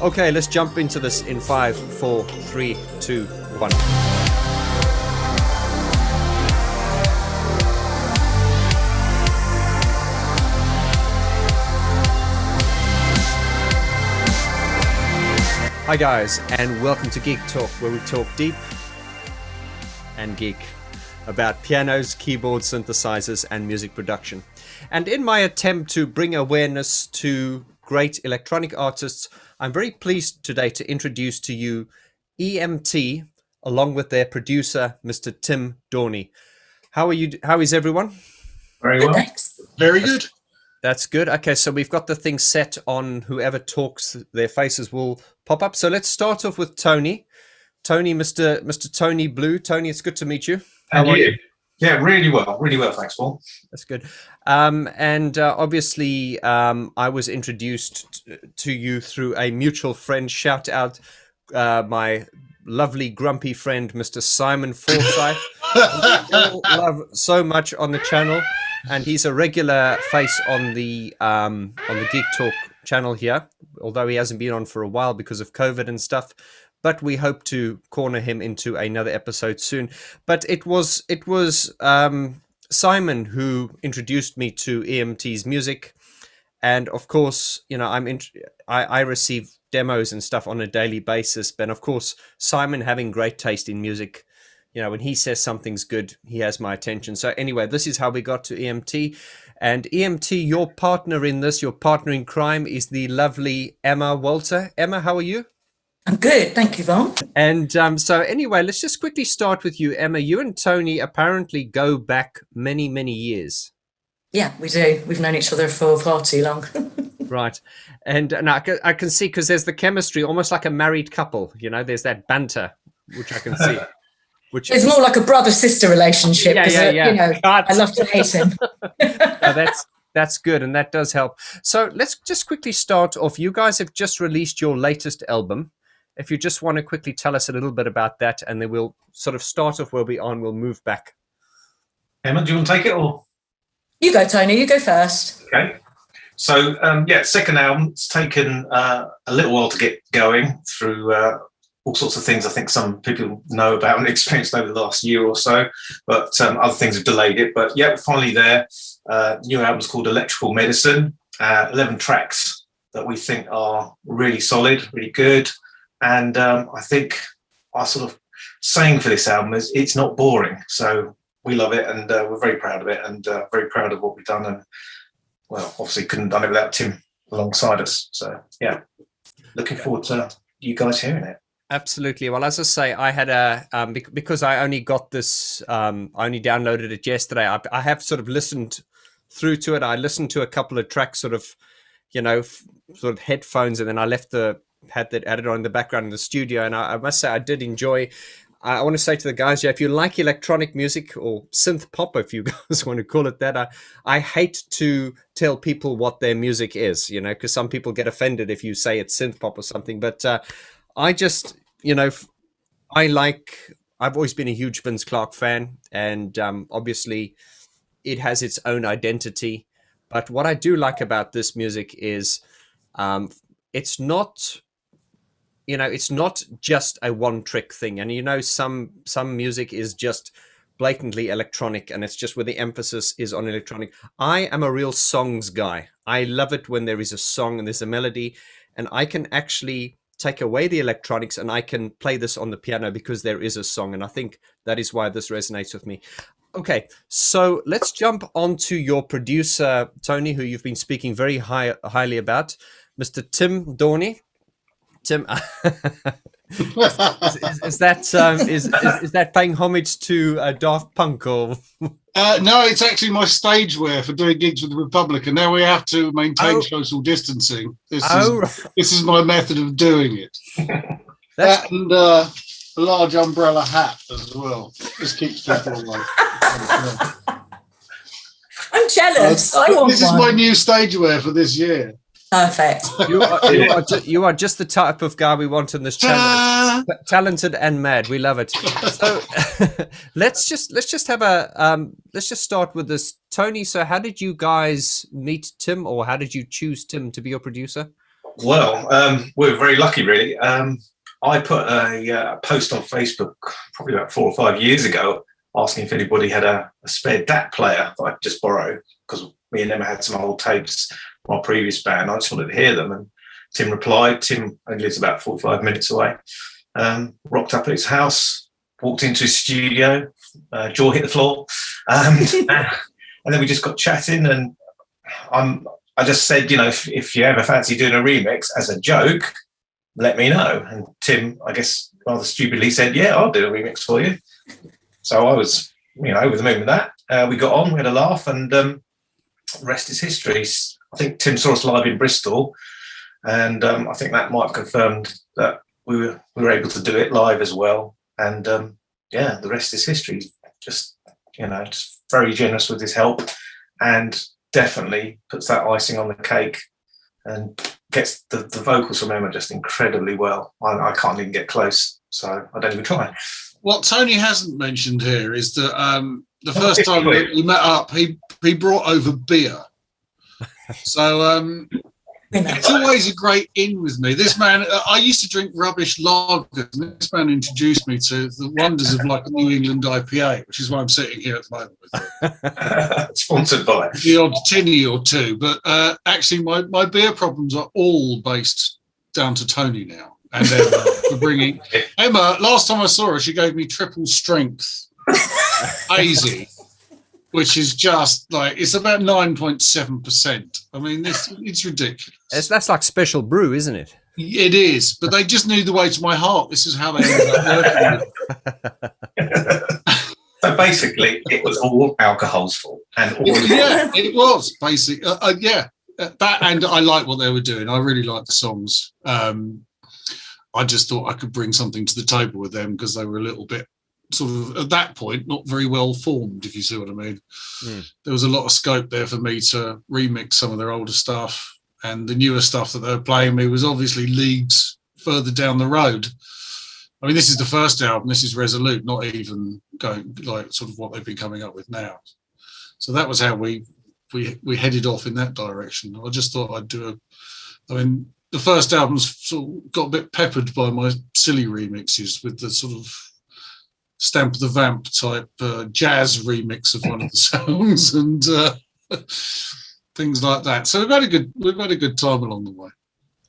Okay, let's jump into this in 5, 4, 3, 2, 1. Hi guys, and welcome to Geek Talk, where we talk deep and geek about pianos, keyboards, synthesizers, and music production. And in my attempt to bring awareness to great electronic artists, I'm very pleased today to introduce to you EMT, along with their producer, Mr. Tim Dorney. How are you? How is everyone? Very well. Thanks. Very good. That's good. Okay, so we've got the thing set on whoever talks, their faces will pop up. So let's start off with Tony. Tony, Mr. Tony Blue. Tony, it's good to meet you. How are you? Yeah, really well. Really well, thanks, Paul. That's good. Obviously, I was introduced to you through a mutual friend. Shout out my lovely grumpy friend, Mr. Simon Forsyth. We all love so much on the channel. And he's a regular face on the Geek Talk channel here, although he hasn't been on for a while because of COVID and stuff. But we hope to corner him into another episode soon. But it was Simon who introduced me to EMT's music, and of course, you know, I receive demos and stuff on a daily basis. But of course, Simon, having great taste in music, you know, when he says something's good, he has my attention. So anyway, this is how we got to EMT. And EMT, your partner in this, your partner in crime, is the lovely Emma Walter. Emma, how are you? I'm good, thank you, Vaughn. And so anyway, let's just quickly start with you, Emma. You and Tony apparently go back many, many years. Yeah, we do. We've known each other for far too long. Right. And I can see, because there's the chemistry, almost like a married couple. You know, there's that banter, which I can see. Which it's more like a brother-sister relationship. Yeah. You know, I love to hate him. That's good, and that does help. So let's just quickly start off. You guys have just released your latest album. If you just want to quickly tell us a little bit about that, and then we'll sort of start off where we're on. We'll move back. Emma, do you want to take it, or? You go, Tony. You go first. Okay. So, second album. It's taken a little while to get going through all sorts of things I think some people know about and experienced over the last year or so, but other things have delayed it. But yeah, we're finally there. New album's called Electrical Medicine. 11 tracks that we think are really solid, really good. And I think our sort of saying for this album is it's not boring. So we love it, and we're very proud of it, and very proud of what we've done. And well, obviously couldn't have done it without Tim alongside us. So yeah, looking forward to you guys hearing it. Absolutely. Well, as I say, I had a because I only got this, I only downloaded it yesterday. I have sort of listened through to it. I listened to a couple of tracks, sort of, you know, sort of headphones, and then I had it on in the background in the studio. And I must say, I did enjoy. I want to say to the guys, yeah, if you like electronic music or synth-pop, if you guys want to call it that, I hate to tell people what their music is, you know, because some people get offended if you say it's synth-pop or something. But I just, you know, I've always been a huge Vince Clarke fan, and obviously it has its own identity. But what I do like about this music is it's not, you know, it's not just a one-trick thing. And, you know, some music is just blatantly electronic, and it's just where the emphasis is on electronic. I am a real songs guy. I love it when there is a song and there's a melody, and I can actually take away the electronics and I can play this on the piano because there is a song. And I think that is why this resonates with me. Okay, so let's jump on to your producer, Tony, who you've been speaking very highly about, Mr. Tim Dorney. Tim, is that paying homage to Daft Punk, or? No, it's actually my stage wear for doing gigs with the Republic, and now we have to maintain social distancing. This is my method of doing it. That and a large umbrella hat as well. Just keeps people away. I'm jealous. I want this one. Is my new stage wear for this year. Perfect. You are just the type of guy we want on this channel. Talented and mad. We love it. So let's just have a let's just start with this, Tony. So how did you guys meet Tim, or how did you choose Tim to be your producer? Well, we're very lucky, really. I put a post on Facebook probably about 4 or 5 years ago asking if anybody had a spare DAT player that I'd just borrow, because me and Emma had some old tapes from our previous band. I just wanted to hear them. And Tim replied. Tim only lives about 45 minutes away. Rocked up at his house, walked into his studio, jaw hit the floor. And then we just got chatting, and I just said, if you ever fancy doing a remix as a joke, let me know. And Tim, I guess rather stupidly said, yeah, I'll do a remix for you. So I was, over the moon with that. We got on, we had a laugh, and the rest is history. I think Tim saw us live in Bristol, and I think that might have confirmed that we were able to do it live as well. And the rest is history. Just very generous with his help, and definitely puts that icing on the cake and gets the vocals from Emma just incredibly well. I can't even get close, so I don't even try. What Tony hasn't mentioned here is that the first time we met up, he brought over beer. So it's always a great in with me. This man, I used to drink rubbish lagers, and this man introduced me to the wonders of like a New England IPA, which is why I'm sitting here at the moment with Sponsored by the odd tinny or two. But actually, my beer problems are all based down to Tony now. And Emma for bringing Emma. Last time I saw her, she gave me triple strength hazy, which is just like, it's about 9.7%. I mean, it's ridiculous. That's like special brew, isn't it? It is, but they just knew the way to my heart. This is how they ended up working. So basically, it was all alcohol's fault, and all it was basically that, and I like what they were doing. I really liked the songs. I just thought I could bring something to the table with them because they were a little bit sort of, at that point, not very well formed, if you see what I mean. There was a lot of scope there for me to remix some of their older stuff, and the newer stuff that they were playing me was obviously leagues further down the road. I mean, this is the first album, this is Resolute, not even going like sort of what they've been coming up with now. So that was how we headed off in that direction. I just thought I'd do the first album's sort of got a bit peppered by my silly remixes with the sort of Stamp of the Vamp type jazz remix of one of the songs and things like that. So we've had a good time along the way.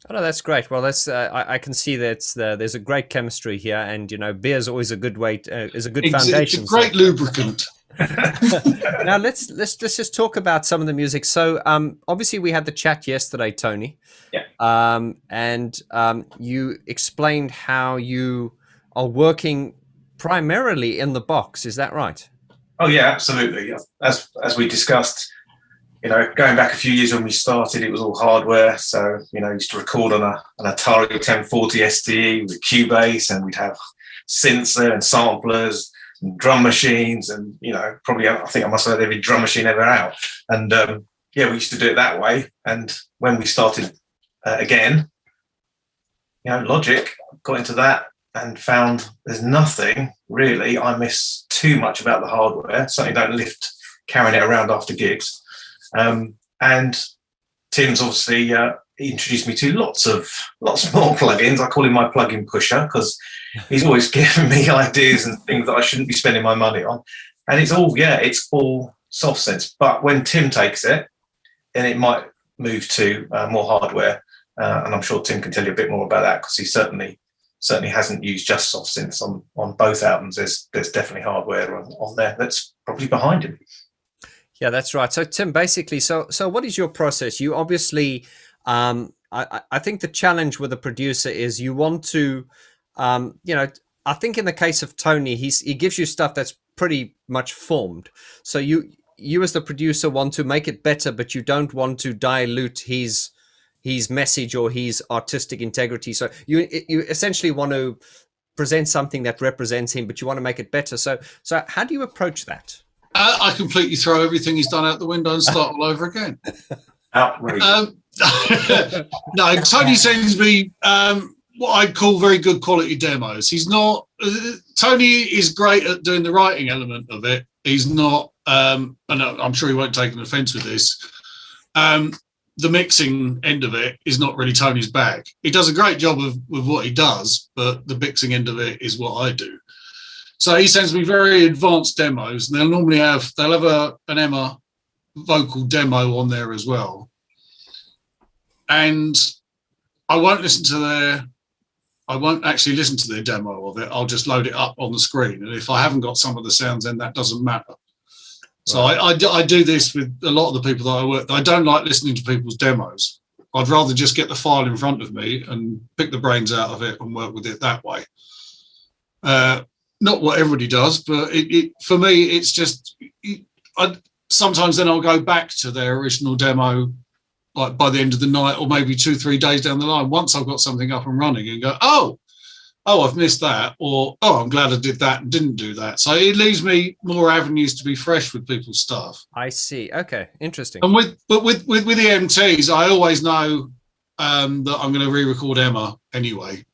Oh no, that's great. Well, that's I can see that there's a great chemistry here, and beer is always a good way. Is a good foundation. It's a great lubricant. Now let's just talk about some of the music. So obviously we had the chat yesterday, Tony. Yeah. And you explained how you are working primarily in the box. Is that right? Oh yeah, absolutely. As we discussed, going back a few years when we started, it was all hardware. So I used to record on an Atari 1040 STE with Cubase, and we'd have synths there and samplers and drum machines, and probably I think I must have had every drum machine ever out. And we used to do it that way. And when we started again, Logic, got into that and found there's nothing really I miss too much about the hardware. Certainly don't lift carrying it around after gigs. And Tim's obviously he introduced me to lots more plugins. I call him my plugin pusher because he's always giving me ideas and things that I shouldn't be spending my money on. And it's all soft sense. But when Tim takes it, then it might move to more hardware. And I'm sure Tim can tell you a bit more about that because he certainly hasn't used just soft synths on both albums. There's definitely hardware on there that's probably behind him. Yeah, that's right. So Tim, basically, so what is your process? You obviously, I think the challenge with a producer is you want to, I think in the case of Tony, he gives you stuff that's pretty much formed. So you as the producer want to make it better, but you don't want to dilute his message or his artistic integrity. So you essentially want to present something that represents him, but you want to make it better. So how do you approach that? I completely throw everything he's done out the window and start all over again. Outrageous. No, Tony sends me what I'd call very good quality demos. He's not. Tony is great at doing the writing element of it. He's not, and I'm sure he won't take an offence with this. the mixing end of it is not really Tony's bag. He does a great job with what he does, but the mixing end of it is what I do. So he sends me very advanced demos, and they'll have an Emma vocal demo on there as well. And I won't actually listen to their demo of it. I'll just load it up on the screen. And if I haven't got some of the sounds, then that doesn't matter. So I do this with a lot of the people that I work with. I don't like listening to people's demos. I'd rather just get the file in front of me and pick the brains out of it and work with it that way. Not what everybody does, but for me, it's just, sometimes then I'll go back to their original demo, like by the end of the night, or maybe 2-3 days down the line, once I've got something up and running, and go, oh, I've missed that, or oh, I'm glad I did that and didn't do that. So it leaves me more avenues to be fresh with people's stuff. I see. Okay, interesting. And with EMTs, I always know that I'm going to re-record Emma anyway,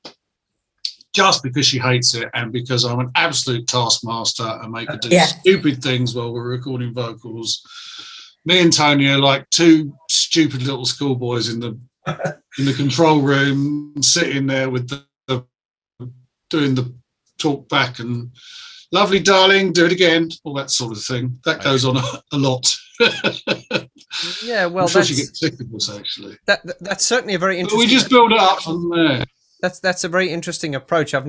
just because she hates it and because I'm an absolute taskmaster and make her do stupid things while we're recording vocals. Me and Tony are like two stupid little schoolboys in the control room, sitting there with doing the talk back and lovely darling, do it again, all that sort of thing. That goes on a lot. Yeah, well, I'm sure she gets sick of this, actually. That's certainly a very interesting. But we just build it up from there. That's a very interesting approach. I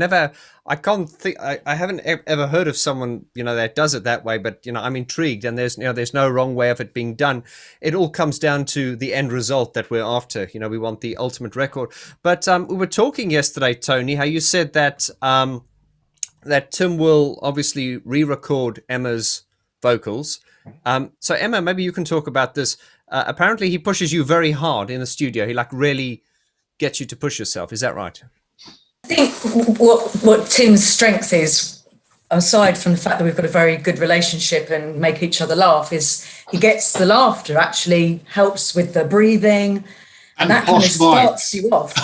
haven't ever heard of someone, that does it that way, but I'm intrigued, and there's no wrong way of it being done. It all comes down to the end result that we're after. We want the ultimate record. But we were talking yesterday, Tony, how you said that that Tim will obviously re-record Emma's vocals. So Emma, maybe you can talk about this. Apparently he pushes you very hard in the studio. He really gets you to push yourself. Is that right? I think what Tim's strength is, aside from the fact that we've got a very good relationship and make each other laugh, is he gets the laughter, actually helps with the breathing, and that kind of starts you off.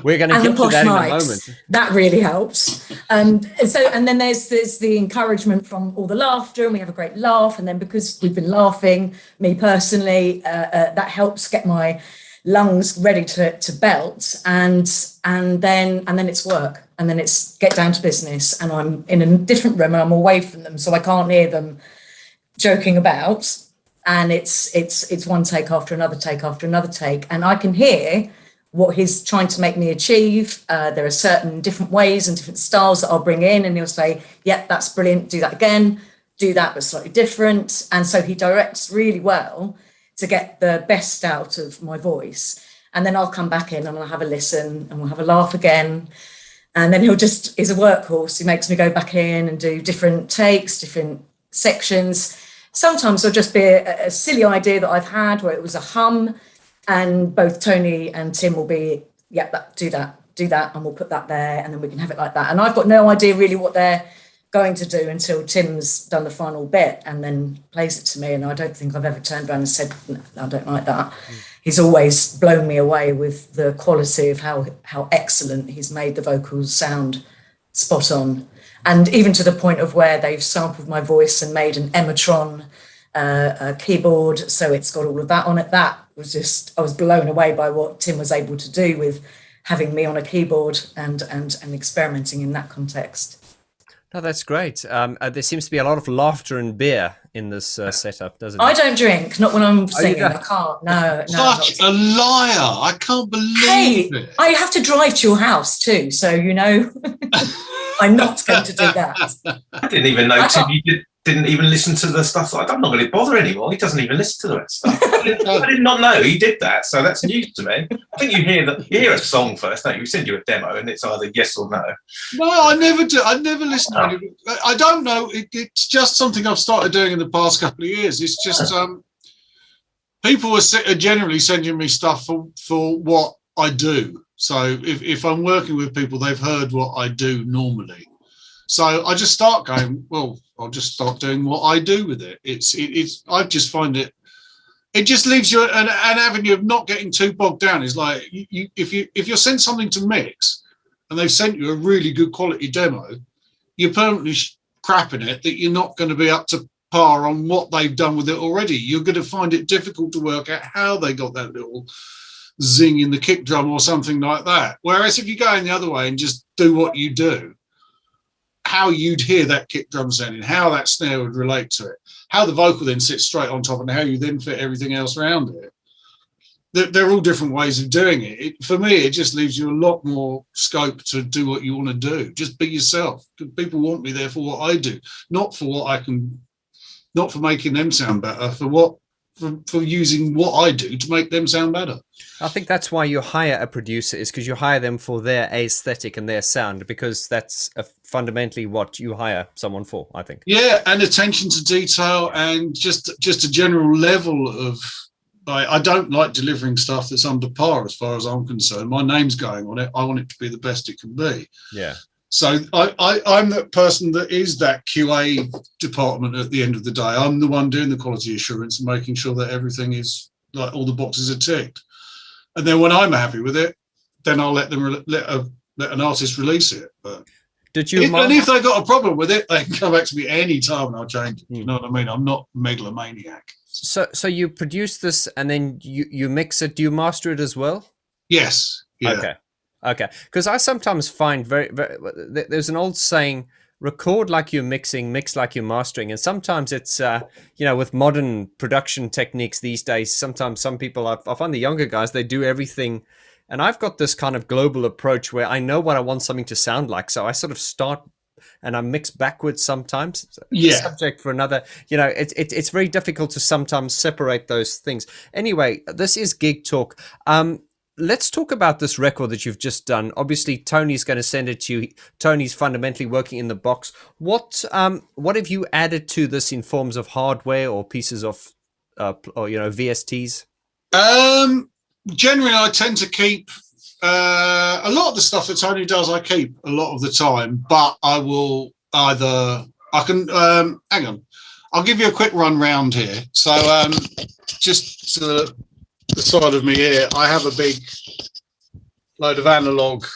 We're going to get to that in a moment. That really helps. And then there's the encouragement from all the laughter, and we have a great laugh. And then because we've been laughing, me personally, that helps get my lungs ready to belt, and then it's work, and then it's get down to business, and I'm in a different room and I'm away from them, so I can't hear them joking about, and it's one take after another take after another take, and I can hear what he's trying to make me achieve. There are certain different ways and different styles that I'll bring in, and he'll say, yep, that's brilliant, do that again, do that but slightly different. And so he directs really well to get the best out of my voice. And then I'll come back in and I'll have a listen and we'll have a laugh again. And then he's a workhorse. He makes me go back in and do different takes, different sections. Sometimes it'll just be a silly idea that I've had where it was a hum, and both Tony and Tim will be, do that, and we'll put that there, and then we can have it like that. And I've got no idea really what they're going to do until Tim's done the final bit and then plays it to me, and I don't think I've ever turned around and said, no, I don't like that. He's always blown me away with the quality of how excellent he's made the vocals sound spot on, and even to the point of where they've sampled my voice and made an Emmatron keyboard, so it's got all of that on it. That was just, I was blown away by what Tim was able to do with having me on a keyboard and experimenting in that context. No, that's great. There seems to be a lot of laughter and beer in this setup, doesn't it? I don't drink, not when I'm singing. I can't. No. Such a liar! I can't believe it. I have to drive to your house too, so I'm not going to do that. I didn't even know Tim. You didn't even listen to the stuff. I'm not going to bother anymore. He doesn't even listen to the rest stuff. I did not know he did that, so that's news to me. I think you hear a song first, don't you? We send you a demo, and it's either yes or no. No, I never do. I never listen to it. I don't know. It's just something I've started doing in the past couple of years. It's just people are generally sending me stuff for what I do. So if I'm working with people, they've heard what I do normally. So I just start going, well, I'll just start doing what I do with it. I just find it just leaves you an avenue of not getting too bogged down. It's like if you're sent something to mix and they've sent you a really good quality demo, you're permanently crapping it that you're not going to be up to par on what they've done with it already. You're going to find it difficult to work out how they got that little zing in the kick drum or something like that. Whereas if you go in the other way and just do what you do, how you'd hear that kick drum sounding, how that snare would relate to it, how the vocal then sits straight on top, and how you then fit everything else around it. They're all different ways of doing it. For me, it just leaves you a lot more scope to do what you want to do. Just be yourself. People want me there for what I do, not for what I can, not for making them sound better, for using what I do to make them sound better. I think that's why you hire a producer, is because you hire them for their aesthetic and their sound, because that's fundamentally what you hire someone for, I think. Yeah, and attention to detail, and just a general level of, I don't like delivering stuff that's under par as far as I'm concerned. My name's going on it. I want it to be the best it can be. Yeah. So I'm that person that is that QA department at the end of the day. I'm the one doing the quality assurance and making sure that everything is, like, all the boxes are ticked. And then when I'm happy with it, then I'll let them let an artist release it. But did you? And if they got a problem with it, they can come back to me any time and I'll change it. You know what I mean? I'm not megalomaniac. So you produce this and then you mix it. Do you master it as well? Yes. Yeah. Okay. Because I sometimes find there's an old saying: record like you're mixing, mix like you're mastering. And sometimes it's with modern production techniques these days, sometimes some people, I find the younger guys, they do everything. And I've got this kind of global approach where I know what I want something to sound like, so I sort of start and I mix backwards sometimes. Yeah. Subject for another. It's very difficult to sometimes separate those things. Anyway, this is Geek Talk. Let's talk about this record that you've just done. Obviously, Tony's going to send it to you. Tony's fundamentally working in the box. What have you added to this in forms of hardware or pieces of, VSTs? Generally, I tend to keep a lot of the stuff that Tony does. I keep a lot of the time, but I will hang on. I'll give you a quick run round here. So, just to the side of me here, I have a big load of analog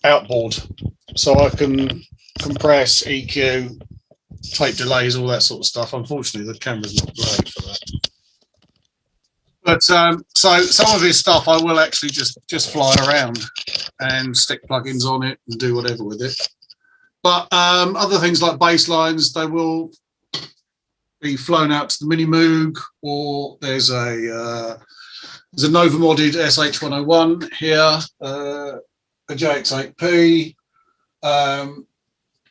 outboard, so I can compress, EQ, tape delays, all that sort of stuff. Unfortunately, the camera's not great for that. But so some of his stuff I will actually just fly around and stick plugins on it and do whatever with it. But other things like bass lines, they will be flown out to the Mini Moog, or there's a Nova modded SH101 here, a JX8P, a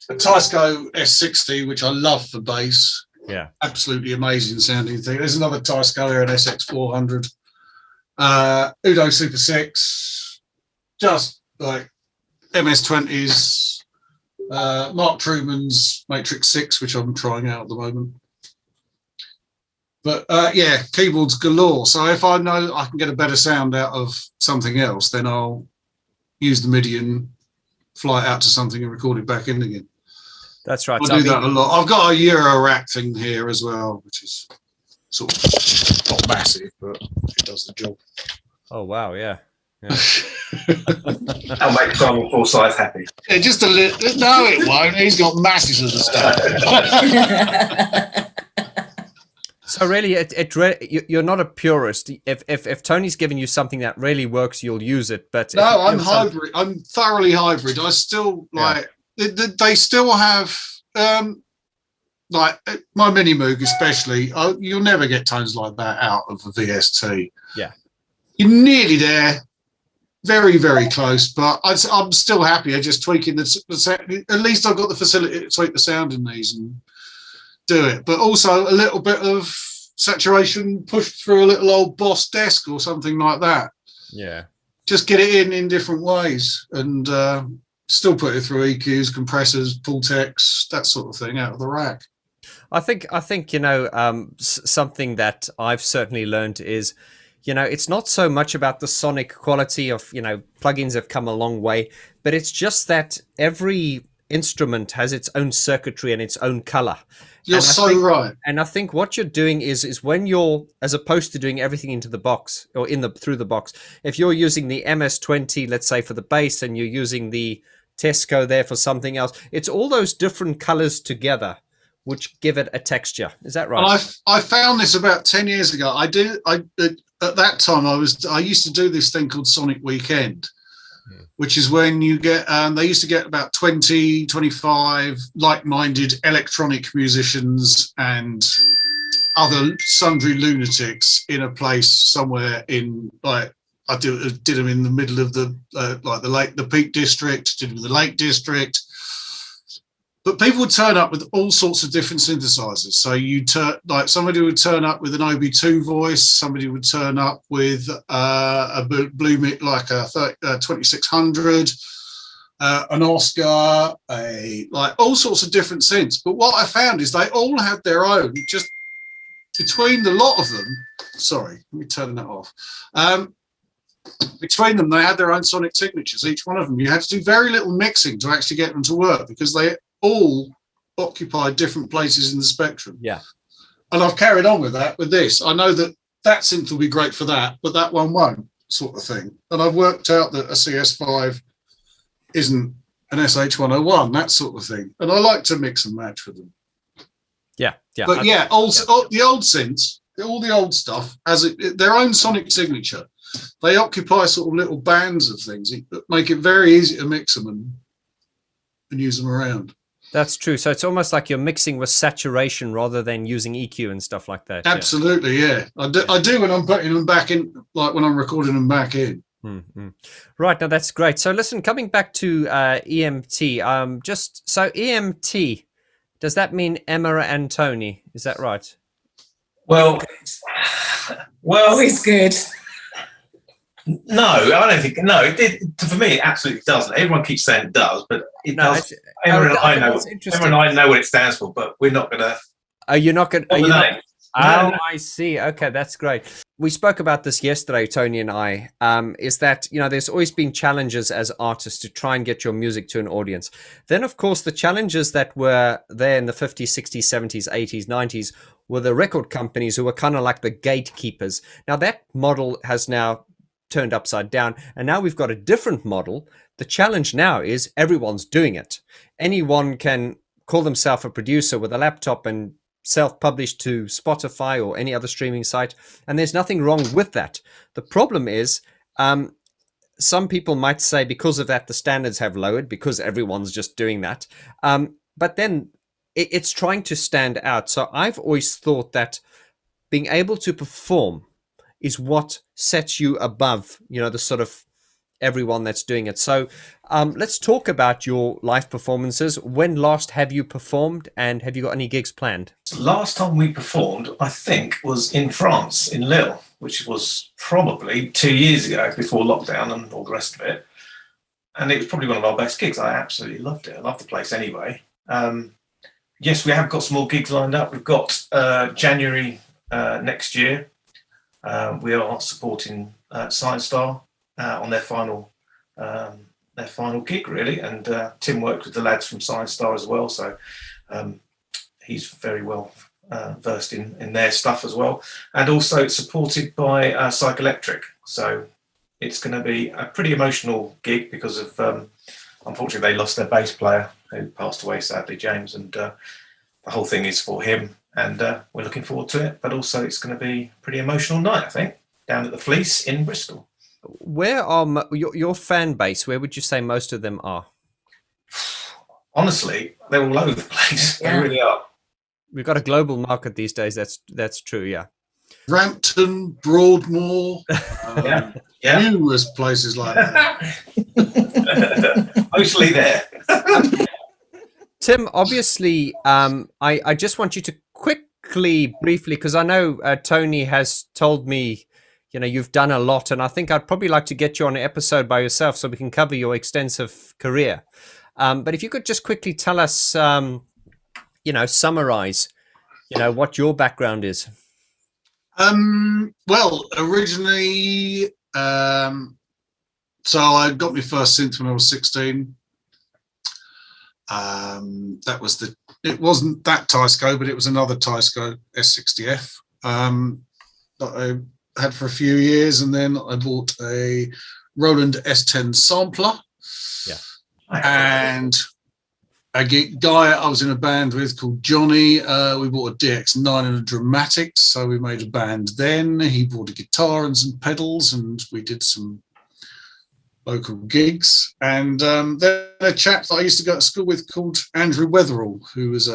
Tysco S60, which I love for bass. Yeah, absolutely amazing sounding thing. There's another Tysco here, an SX400, Udo Super 6, just like MS-20s, Mark Truman's Matrix 6, which I'm trying out at the moment. But yeah, keyboards galore. So if I know I can get a better sound out of something else, then I'll use the MIDI and fly it out to something and record it back in again. That's right. I do that a lot. I've got a Euro rack thing here as well, which is sort of not massive, but it does the job. Oh wow, yeah. I'll make Simon Forsyth happy. Yeah, just a little. No, it won't. He's got masses of the stuff. So really, you're not a purist. If Tony's giving you something that really works, you'll use it. But no, I'm hybrid. I'm thoroughly hybrid. I still like. They still have like my Mini Moog, especially. You'll never get tones like that out of a VST. Yeah, you're nearly there, very very close. But I'm still happier just tweaking the. At least I've got the facility to tweak the sound in these and do it. But also a little bit of saturation pushed through a little old Boss desk or something like that. Yeah, just get it in different ways and. Still put it through EQs, compressors, Pultecs, that sort of thing out of the rack. I think something that I've certainly learned is, it's not so much about the sonic quality of, plugins have come a long way, but it's just that every instrument has its own circuitry and its own color. You're so right. And I think what you're doing is when you're, as opposed to doing everything into the box or through the box, if you're using the MS-20, let's say for the bass, and you're using the Tesco there for something else, it's all those different colors together which give it a texture. Is that right? And I found this about 10 years ago. At that time I used to do this thing called Sonic Weekend, which is when you get they used to get about 20, 25 like-minded electronic musicians and other sundry lunatics in a place somewhere in, like, I did them in the middle of the the Peak District, did them in the Lake District. But people would turn up with all sorts of different synthesizers. So somebody would turn up with an OB2 voice, somebody would turn up with a Blue Mic, like a 2600, an Oscar, like all sorts of different synths. But what I found is they all had their own, just between the lot of them. Sorry, let me turn that off. Between them, they had their own sonic signatures, each one of them. You had to do very little mixing to actually get them to work, because they all occupy different places in the spectrum. Yeah. And I've carried on with that with this. I know that synth will be great for that, but that one won't, sort of thing. And I've worked out that a CS5 isn't an SH101, that sort of thing. And I like to mix and match with them. Yeah, yeah. But the old synths, all the old stuff, has their own sonic signature. They occupy sort of little bands of things that make it very easy to mix them and use them around. That's true. So it's almost like you're mixing with saturation rather than using EQ and stuff like that. Absolutely, yeah. I do when I'm putting them back in, like when I'm recording them back in. Mm-hmm. Right, now that's great. So listen, coming back to EMT, so EMT, does that mean Emma and Tony? Is that right? Well, Always good. No, I don't think. No, it did. For me, it absolutely doesn't. Everyone keeps saying it does, but it does. Emma and I know what it stands for, but we're not going to. Oh, you're not going to. No. I see. Okay, that's great. We spoke about this yesterday, Tony and I, is that, there's always been challenges as artists to try and get your music to an audience. Then, of course, the challenges that were there in the 50s, 60s, 70s, 80s, 90s were the record companies who were kind of like the gatekeepers. Now, that model has now turned upside down, and now we've got a different model. The challenge now is everyone's doing it. Anyone can call themselves a producer with a laptop and self-publish to Spotify or any other streaming site, and there's nothing wrong with that. The problem is some people might say because of that the standards have lowered because everyone's just doing that, but then it's trying to stand out. So I've always thought that being able to perform is what sets you above, the sort of everyone that's doing it. So let's talk about your live performances. When last have you performed, and have you got any gigs planned? Last time we performed, I think, was in France, in Lille, which was probably 2 years ago, before lockdown and all the rest of it. And it was probably one of our best gigs. I absolutely loved it. I loved the place anyway. Yes, we have got some more gigs lined up. We've got January next year. We are supporting Science Star on their final gig, really, and Tim worked with the lads from Science Star as well, so he's very well versed in their stuff as well, and also it's supported by Psychoelectric. So it's going to be a pretty emotional gig because of unfortunately they lost their bass player who passed away sadly, James, and the whole thing is for him. And we're looking forward to it, but also it's going to be a pretty emotional night, I think, down at the Fleece in Bristol. Where are your fan base? Where would you say most of them are? Honestly, they're all over the place. Yeah. They really are. We've got a global market these days. That's true. Yeah. Rampton, Broadmoor, numerous places like that. Mostly there. Tim, obviously, I just want you to briefly, because I know Tony has told me, you've done a lot, and I think I'd probably like to get you on an episode by yourself so we can cover your extensive career. But if you could just quickly tell us, summarize, what your background is. Well, originally, so I got my first synth when I was 16. It wasn't that Tysco, but it was another Tysco S60F that I had for a few years, and then I bought a Roland S10 sampler. Yeah. And a guy I was in a band with called Johnny. We bought a DX9 and a Dramatics, so we made a band then. He bought a guitar and some pedals, and we did some local gigs. And then a chap that I used to go to school with called Andrew Weatherall, who was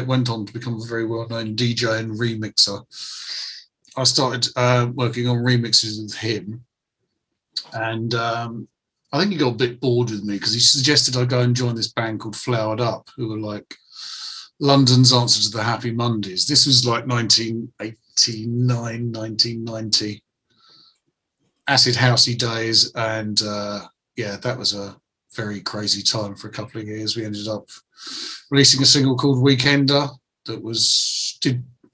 went on to become a very well-known DJ and remixer. I started working on remixes with him, and I think he got a bit bored with me because he suggested I go and join this band called Flowered Up, who were like London's answer to the Happy Mondays. This was like 1989, 1990, acid housey days, and that was a very crazy time for a couple of years. We ended up releasing a single called Weekender that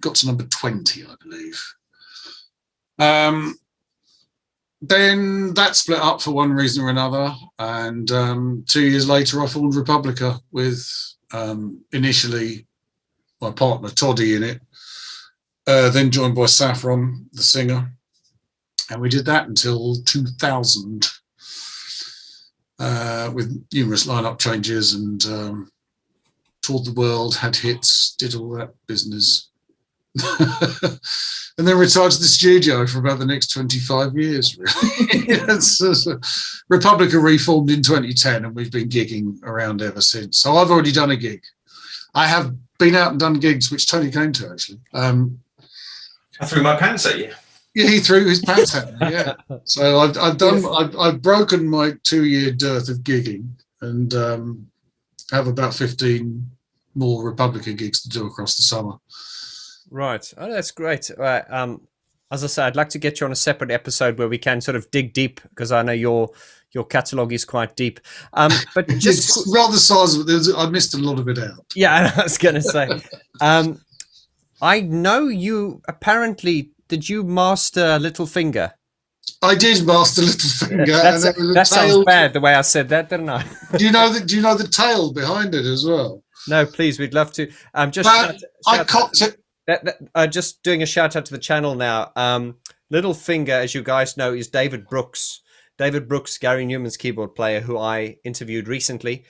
got to number 20, I believe. Then that split up for one reason or another, and 2 years later I formed Republica with initially my partner Toddy in it, then joined by Saffron, the singer, and we did that until 2000 with numerous lineup changes, and toured the world, had hits, did all that business. And then retired to the studio for about the next 25 years, really. So Republica reformed in 2010, and we've been gigging around ever since. So I've already done a gig. I have been out and done gigs, which Tony came to, actually. I threw my pants at you. Yeah, he threw his pants at me, yeah. So I've broken my 2-year dearth of gigging, and have about 15 more Republica gigs to do across the summer. Right. Oh, that's great. As I say, I'd like to get you on a separate episode where we can sort of dig deep, because I know your catalogue is quite deep. But just it's rather sizable. I missed a lot of it out. Yeah, I was going to say. I know you apparently. Did you master Littlefinger? I did master Littlefinger. That sounds bad the way I said that, didn't I? Do you know the tale behind it as well? No, please. We'd love to. I copped it. Just doing a shout out to the channel now. Littlefinger, as you guys know, is David Brooks. David Brooks, Gary Newman's keyboard player, who I interviewed recently.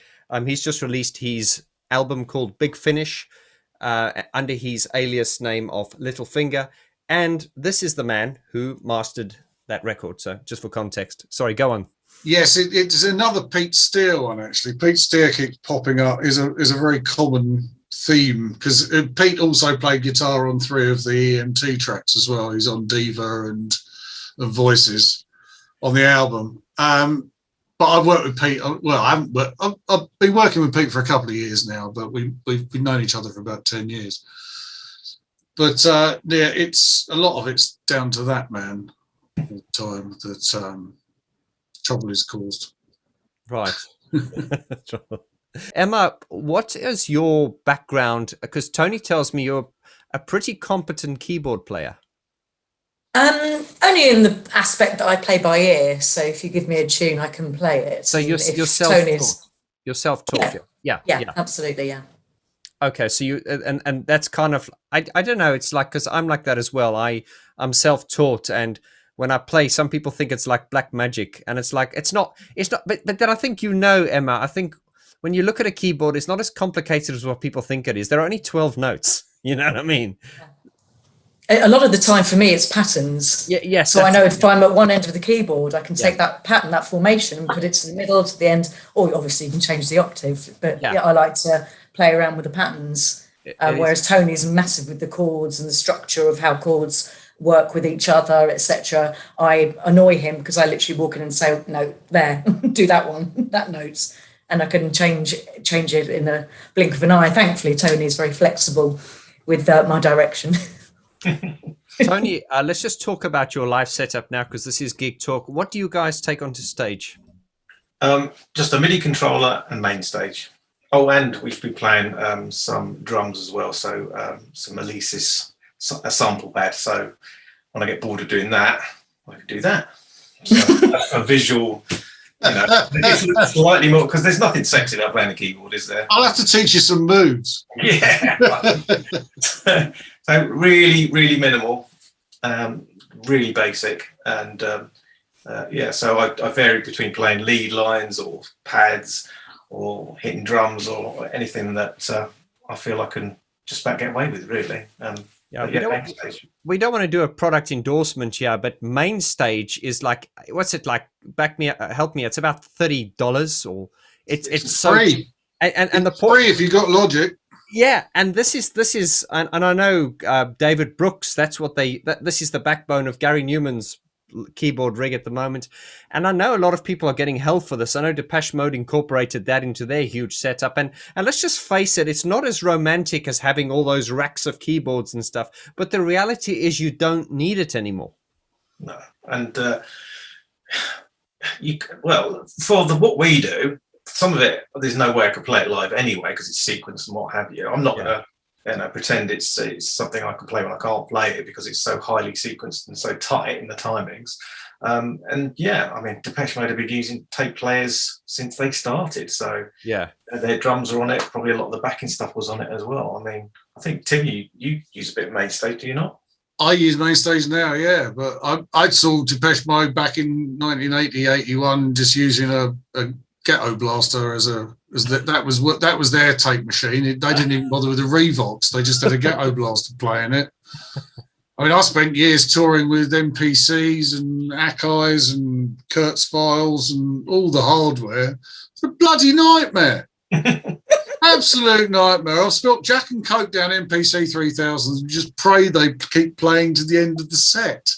He's just released his album called Big Finish under his alias name of Littlefinger. And this is the man who mastered that record. So just for context. Sorry, go on. Yes, it's another Pete Steer one, actually. Pete Steer keeps popping up, is a very common theme, because Pete also played guitar on 3 of the EMT tracks as well. He's on Diva and Voices on the album. But I've worked with Pete. Well, I haven't worked. I've been working with Pete for a couple of years now, but we've known each other for about 10 years. But yeah, it's a lot of it's down to that man all the time that trouble is caused. Right. Emma, what is your background? Because Tony tells me you're a pretty competent keyboard player. Only in the aspect that I play by ear. So if you give me a tune, I can play it. So you're self-taught. You're self-taught. Yeah, absolutely, yeah. Okay, so you and that's kind of I don't know. It's like, because I'm like that as well. I'm self-taught, and when I play, some people think it's like black magic, and it's like it's not. But then I think Emma. I think when you look at a keyboard, it's not as complicated as what people think it is. There are only 12 notes. You know what I mean? A lot of the time for me, it's patterns. Yes. So I know if I'm at one end of the keyboard, I can take that pattern, that formation, and put it to the middle, to the end, or obviously you can change the octave. But I like to play around with the patterns. Whereas Tony's massive with the chords and the structure of how chords work with each other, etc. I annoy him because I literally walk in and say, no, there, do that one, that note. And I can change it in a blink of an eye. Thankfully, Tony is very flexible with my direction. Tony, let's just talk about your live setup now, because this is GeekTalk. What do you guys take onto stage? Just a MIDI controller and main stage. Oh, and we've been playing some drums as well. So some Alesis, a sample pad. So when I get bored of doing that, I can do that. So that's a visual. It's slightly more, because there's nothing sexy about playing the keyboard, is there? I'll have to teach you some moves. Yeah. So really, really minimal, really basic, and so I vary between playing lead lines or pads, or hitting drums or anything that I feel I can just about get away with, really. We don't want to do a product endorsement here, but main stage is like, what's it like? Back me, help me. It's about $30, or it's free. So, and the free if you got Logic. Yeah, and this is, and I know David Brooks. That's what this is the backbone of Gary Newman's keyboard rig at the moment, and I know a lot of people are getting hell for this. I know Depeche Mode incorporated that into their huge setup, and let's just face it, it's not as romantic as having all those racks of keyboards and stuff, but the reality is you don't need it anymore. No, and what we do, some of it there's no way I could play it live anyway because it's sequenced and what have you. I'm not gonna pretend it's something I can play when I can't play it, because it's so highly sequenced and so tight in the timings. Depeche Mode have been using tape players since they started, so their drums are on it. Probably a lot of the backing stuff was on it as well. I mean, I think Tim, you use a bit of Mainstage, do you not? I use Mainstage now, yeah, but I saw Depeche Mode back in 1980, 81, just using a Ghetto Blaster that was their tape machine. They didn't even bother with a Revox. They just had a Ghetto Blaster playing it. I mean, I spent years touring with MPCs and Ackeyes and Kurtz files and all the hardware. It's a bloody nightmare. Absolute nightmare. I've spilt Jack and Coke down MPC 3000 and just pray they keep playing to the end of the set.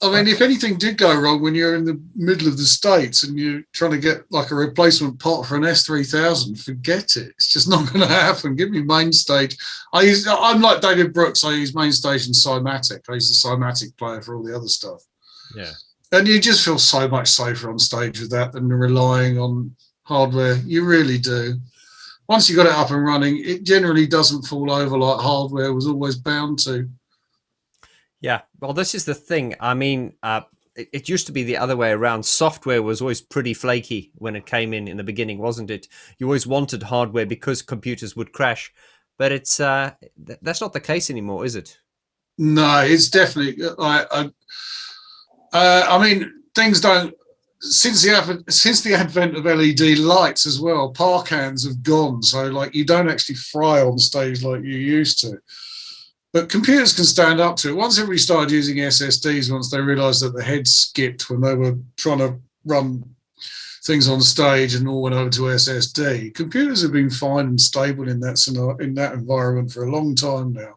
I mean, if anything did go wrong when you're in the middle of the States and you're trying to get like a replacement pot for an S3000, forget it. It's just not going to happen. Give me Mainstage. I'm like David Brooks. I use Mainstage and Cymatic. I use the Cymatic player for all the other stuff. Yeah. And you just feel so much safer on stage with that than relying on hardware. You really do. Once you got it up and running, it generally doesn't fall over like hardware was always bound to. Yeah, well, this is the thing. I mean, it used to be the other way around. Software was always pretty flaky when it came in the beginning, wasn't it? You always wanted hardware because computers would crash. But it's that's not the case anymore, is it? No, it's definitely. I mean, things don't. Since the advent of LED lights as well, park hands have gone. So, like, you don't actually fry on stage like you used to. But computers can stand up to it. Once everybody started using SSDs, once they realised that the heads skipped when they were trying to run things on stage and all went over to SSD, computers have been fine and stable in that environment for a long time now.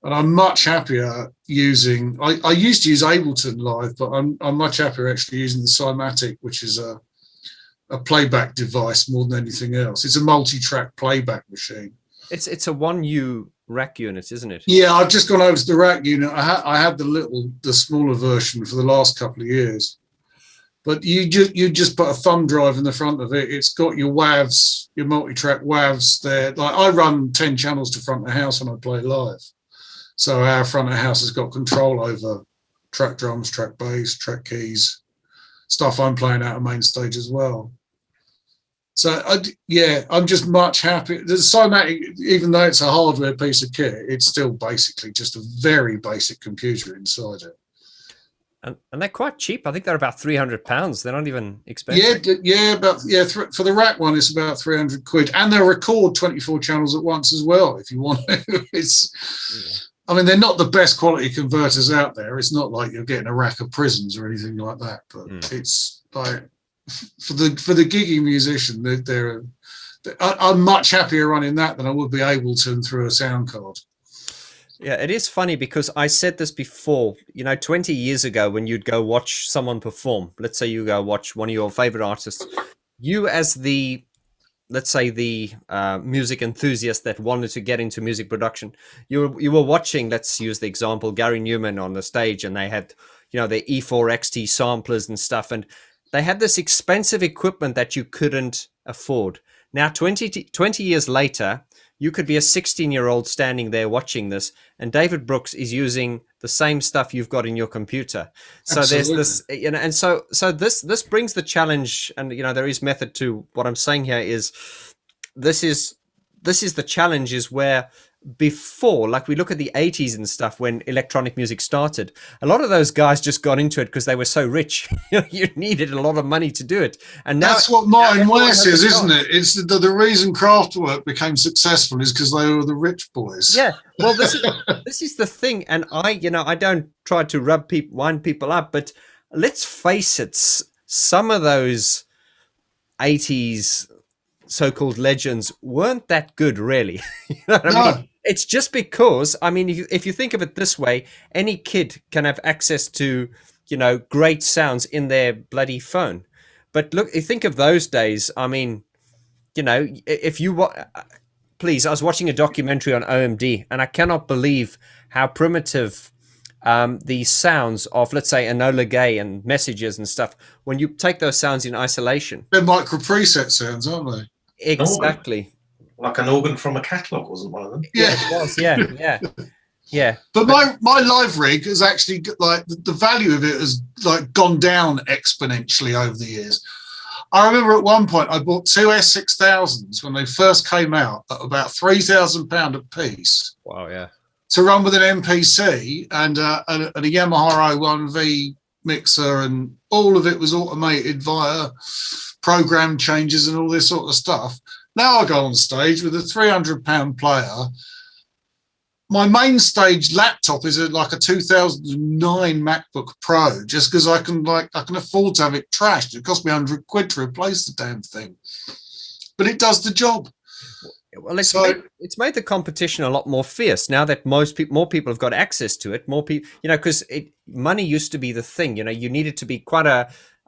And I'm much happier using. I used to use Ableton Live, but I'm much happier actually using the Cymatic, which is a playback device more than anything else. It's a multi-track playback machine. It's a 1U rack unit, isn't it? Yeah, I've just gone over to the rack unit. I had the smaller version for the last couple of years, but you just put a thumb drive in the front of it. It's got your WAVs, your multi-track WAVs there. Like, I run 10 channels to front of house when I play live, so our front of house has got control over track drums, track bass, track keys, stuff I'm playing out of Mainstage as well. So, I'm just much happier. The Cymatic, even though it's a hardware piece of kit, it's still basically just a very basic computer inside it. And they're quite cheap. I think they're about £300. They're not even expensive. For the rack one, it's about £300, and they'll record 24 channels at once as well if you want to. I mean, they're not the best quality converters out there. It's not like you're getting a rack of Prisms or anything like that, but it's like, for the gigging musician, I'm much happier running that than I would be Ableton through a sound card. Yeah, it is funny because I said this before. 20 years ago, when you'd go watch someone perform, let's say you go watch one of your favorite artists, you as the, let's say the music enthusiast that wanted to get into music production, you were watching, let's use the example, Gary Newman on the stage, and they had, their E4XT samplers and stuff, and they had this expensive equipment that you couldn't afford. Now, 20 years later, you could be a 16-year-old standing there watching this, and David Brooks is using the same stuff you've got in your computer. So Absolutely. There's this, and so this brings the challenge, and there is method to what I'm saying here. Is this is the challenge, is where before, like we look at the 80s and stuff when electronic music started, a lot of those guys just got into it because they were so rich. You needed a lot of money to do it. And now, that's what Martin Ware says, isn't it? It's the reason Kraftwerk became successful is because they were the rich boys. Yeah. Well, this is the thing. And I don't try to wind people up, but let's face it, some of those 80s so-called legends weren't that good, really. You know what I mean? It's just because, I mean, if you think of it this way, any kid can have access to, great sounds in their bloody phone. But look, you think of those days, I mean, if you please, I was watching a documentary on OMD, and I cannot believe how primitive the sounds of, let's say, Enola Gay and Messages and stuff, when you take those sounds in isolation. They're micro preset sounds, aren't they? Exactly. Like an organ from a catalogue, wasn't one of them? Yeah, it was. Yeah. But my live rig has actually, like, the value of it has like gone down exponentially over the years. I remember at one point I bought two S6000s when they first came out at about £3,000 a piece. Wow, yeah. To run with an MPC and a Yamaha 01V mixer, and all of it was automated via program changes and all this sort of stuff. Now I go on stage with a £300 player. My main stage laptop is like a 2009 MacBook Pro, just because I can afford to have it trashed. It cost me £100 to replace the damn thing, but it does the job. Well, it's made the competition a lot more fierce now that more people have got access to it. More people, because money used to be the thing. You needed to be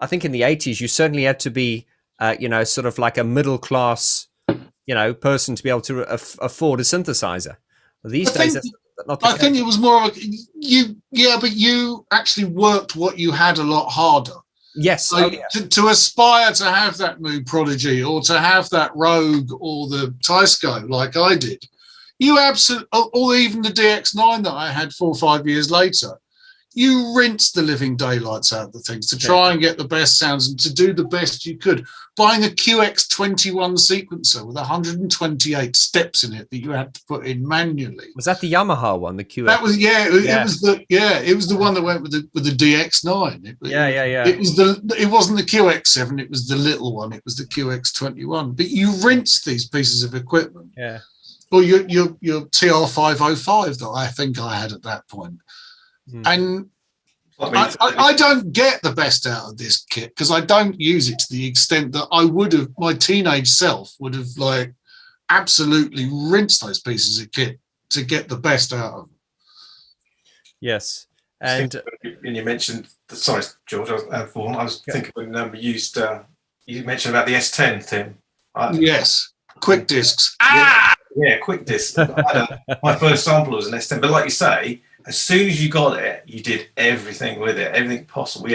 I think in the 80s, you certainly had to be, sort of like a middle class, person to be able to afford a synthesizer. These days, that's not the case. I think it was more of but you actually worked what you had a lot harder. Yes. So to aspire to have that Moog Prodigy or to have that Rogue or the Tysco like I did, you absolutely, or even the DX9 that I had 4 or 5 years later, you rinsed the living daylights out of the things to try and get the best sounds and to do the best you could. Buying a QX21 sequencer with 128 steps in it that you had to put in manually. Was that the Yamaha one, the QX? That was it was the one that went with the DX9. It wasn't the QX7, it was the little one. It was the QX21. But you rinsed these pieces of equipment. Yeah. Or your TR505 that I think I had at that point. And I don't get the best out of this kit because I don't use it to the extent that I would have, my teenage self would have like absolutely rinsed those pieces of kit to get the best out of them. Yes. And you mentioned, sorry, George, Vaughn, I was thinking when you mentioned about the S10, Tim. Yes, quick discs. Yeah, quick discs. My first sample was an S10, but like you say, as soon as you got it, you did everything with it, everything possible.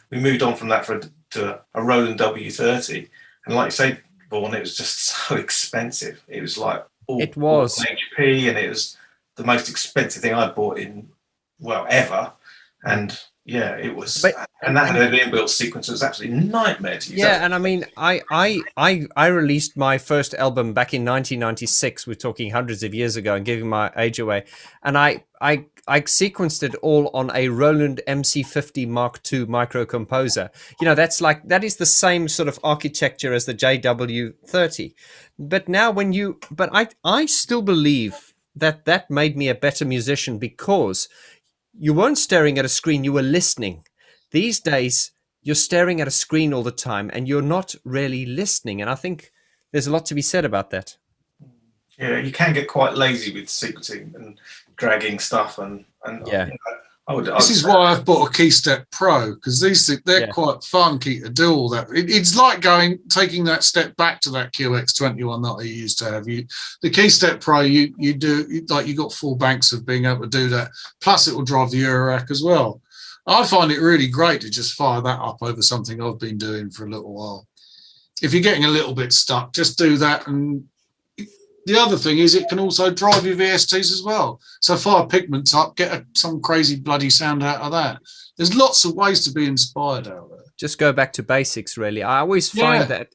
We moved on from that to a Roland W30, and like you say, Vaughn, it was just so expensive. It was like it was HP, and it was the most expensive thing I'd bought in ever. And yeah, it was, and that had an inbuilt sequencer. It was absolutely nightmare to use. Yeah, and I mean, I released my first album back in 1996. We're talking hundreds of years ago, and giving my age away. And I sequenced it all on a Roland MC50 Mark II micro composer. That is the same sort of architecture as the JW30. But now I still believe that made me a better musician because you weren't staring at a screen, you were listening. These days, you're staring at a screen all the time and you're not really listening. And I think there's a lot to be said about that. Yeah, you can get quite lazy with sequencing and dragging stuff. And yeah. This is why I've bought a KeyStep Pro, because they're quite funky to do all that. It's like taking that step back to that QX21 that I used to have. The KeyStep Pro, you got 4 banks of being able to do that. Plus, it will drive the Eurorack as well. I find it really great to just fire that up over something I've been doing for a little while. If you're getting a little bit stuck, just do that. And the other thing is it can also drive your VSTs as well. So fire Pigments up, get some crazy bloody sound out of that. There's lots of ways to be inspired out there. Just go back to basics, really. I always find that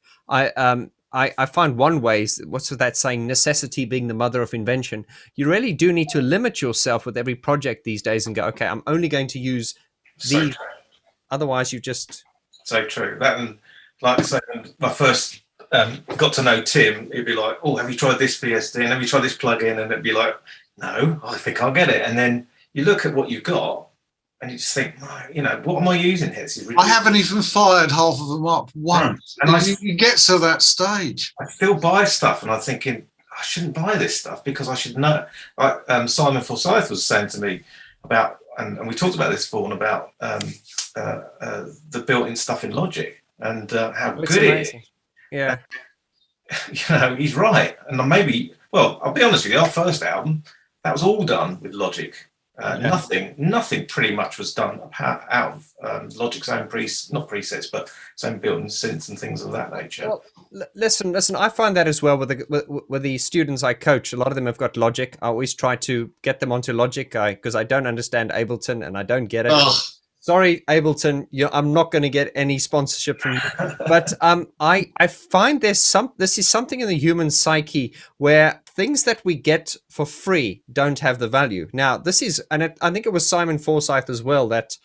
I find one way is, what's that saying, necessity being the mother of invention. You really do need to limit yourself with every project these days and go, okay, I'm only going to use these. Otherwise, you just... So true. That, and like I say, when I first got to know Tim, it'd be like, oh, have you tried this VSD? And have you tried this plugin? And it'd be like, no, I think I'll get it. And then you look at what you've got and you just think, oh, you know, what am I using here? I haven't even fired half of them up once. No. And you get to that stage. I still buy stuff and I'm thinking, I shouldn't buy this stuff because I should know. Like Simon Forsyth was saying to me about, and we talked about this, Vaughn, about the built-in stuff in Logic and how good it is. Yeah. You know, he's right. And maybe, well, I'll be honest with you, our first album, that was all done with Logic. Nothing pretty much was done out of Logic's own not presets, but its own built-in synths and things of that nature. Well, listen, I find that as well with the students I coach. A lot of them have got Logic. I always try to get them onto Logic because I don't understand Ableton and I don't get it. Oh. Sorry, Ableton, I'm not going to get any sponsorship from you. But I find this is something in the human psyche where things that we get for free don't have the value. Now, this is, and I think it was Simon Forsyth as well that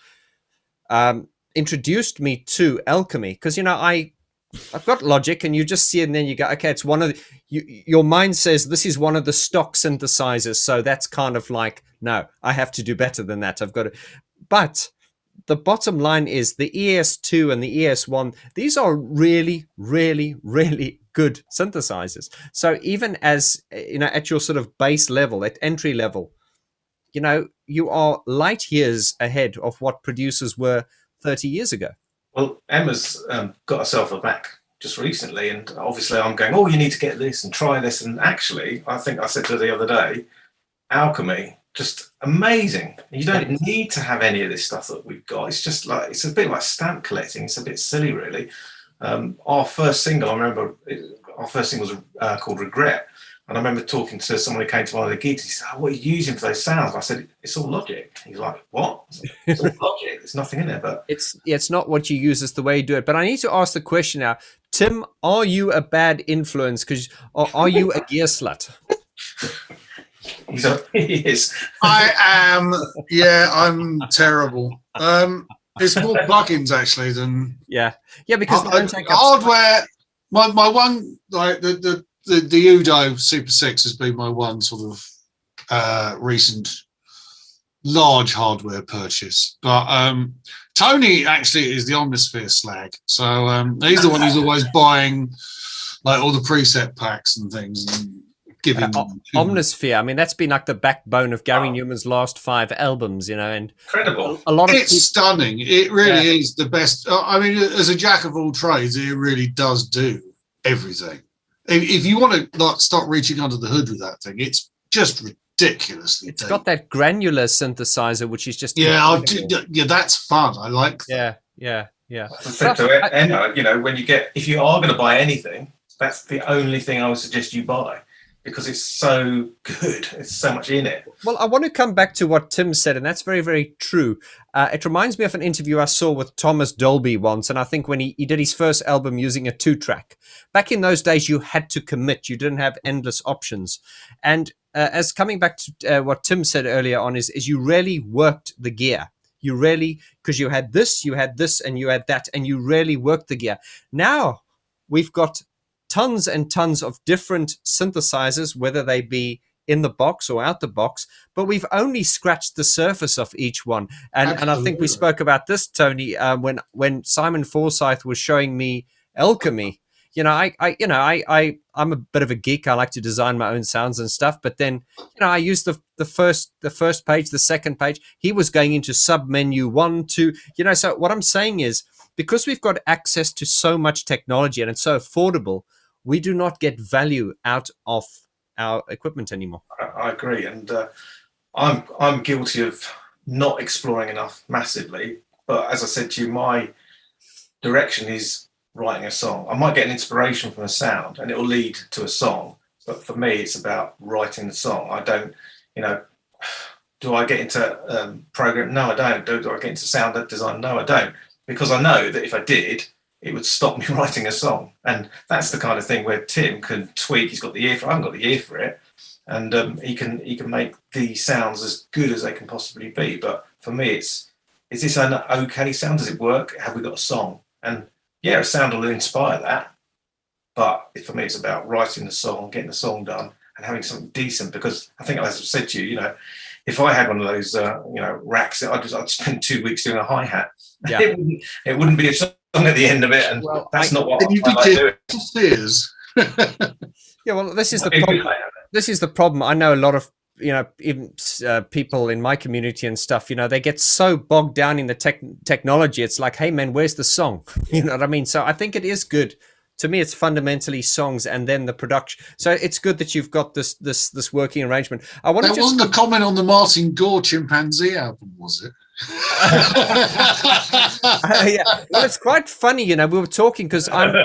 introduced me to Alchemy, because, you know, I've got Logic and you just see it and then you go, okay, it's one of the, your mind says this is one of the stock synthesizers. So that's kind of like, no, I have to do better than that. I've got to, but the bottom line is the ES2 and the ES1, these are really, really, really good synthesizers. So even as, you know, at your sort of base level, at entry level, you know, you are light years ahead of what producers were 30 years ago. Well, Emma's got herself a Mac just recently, and obviously I'm going, oh, you need to get this and try this. And actually, I think I said to her the other day, Alchemy, just amazing. You don't need to have any of this stuff that we've got. It's just like, it's a bit like stamp collecting. It's a bit silly, really. Our first single, I remember, our first single was called Regret. And I remember talking to someone who came to one of the gigs. He said, oh, what are you using for those sounds? I said, it's all Logic. He's like, what? It's all Logic. There's nothing in there. But it's not what you use, it's the way you do it. But I need to ask the question now. Tim, are you a bad influence? Or are you a gear slut? He is. I am. Yeah, I'm terrible. It's more plugins actually than because hardware. My one, like the Udo Super 6 has been my one sort of recent large hardware purchase. But Tony actually is the Omnisphere slag. So he's the one who's always buying like all the preset packs and things and giving them. Omnisphere, I mean, that's been like the backbone of Gary Newman's last 5 albums, you know, and incredible. A lot of it's stunning. It really is the best. I mean, as a jack of all trades, it really does do everything. If you want to like start reaching under the hood with that thing, it's just ridiculously. It's got that granular synthesizer, which is just that's fun. I like that. Yeah. And you know, if you are going to buy anything, that's the only thing I would suggest you buy, because it's so good. It's so much in it. Well, I want to come back to what Tim said, and that's very, very true. It reminds me of an interview I saw with Thomas Dolby once, and I think when he did his first album using a 2-track. Back in those days, you had to commit. You didn't have endless options. And as coming back to what Tim said earlier on, is you really worked the gear. You really, because you had this, and you had that, and you really worked the gear. Now we've got tons and tons of different synthesizers, whether they be in the box or out the box, but we've only scratched the surface of each one. And I think we spoke about this, Tony, when Simon Forsyth was showing me Alchemy. You know, I'm a bit of a geek. I like to design my own sounds and stuff. But then, you know, I used the first page, the second page. He was going into sub menu 1, 2. You know, so what I'm saying is, because we've got access to so much technology and it's so affordable, we do not get value out of our equipment anymore. I agree, and I'm guilty of not exploring enough massively. But as I said to you, my direction is writing a song. I might get an inspiration from a sound, and it will lead to a song. But for me, it's about writing the song. I don't, you know, do I get into program? No, I don't. Do I get into sound design? No, I don't, because I know that if I did, it would stop me writing a song. And that's the kind of thing where Tim can tweak. He's got the ear for it. I haven't got the ear for it. And he can make the sounds as good as they can possibly be. But for me, is this an okay sound? Does it work? Have we got a song? And yeah, a sound will inspire that. But for me, it's about writing the song, getting the song done, and having something decent. Because I think, as I've said to you, if I had one of those, racks, I'd spend 2 weeks doing a hi-hat. Yeah. It wouldn't be a song at the end of it, and that's not what I like doing. Yeah, well, this is the problem. This is the problem. I know a lot of even people in my community and stuff. They get so bogged down in the technology. It's like, hey man, where's the song? You know what I mean? So I think it is good. To me, it's fundamentally songs and then the production. So it's good that you've got this working arrangement. I want that wasn't a comment on the Martin Gore chimpanzee album, was it? Yeah. Well, it's quite funny, we were talking because I'm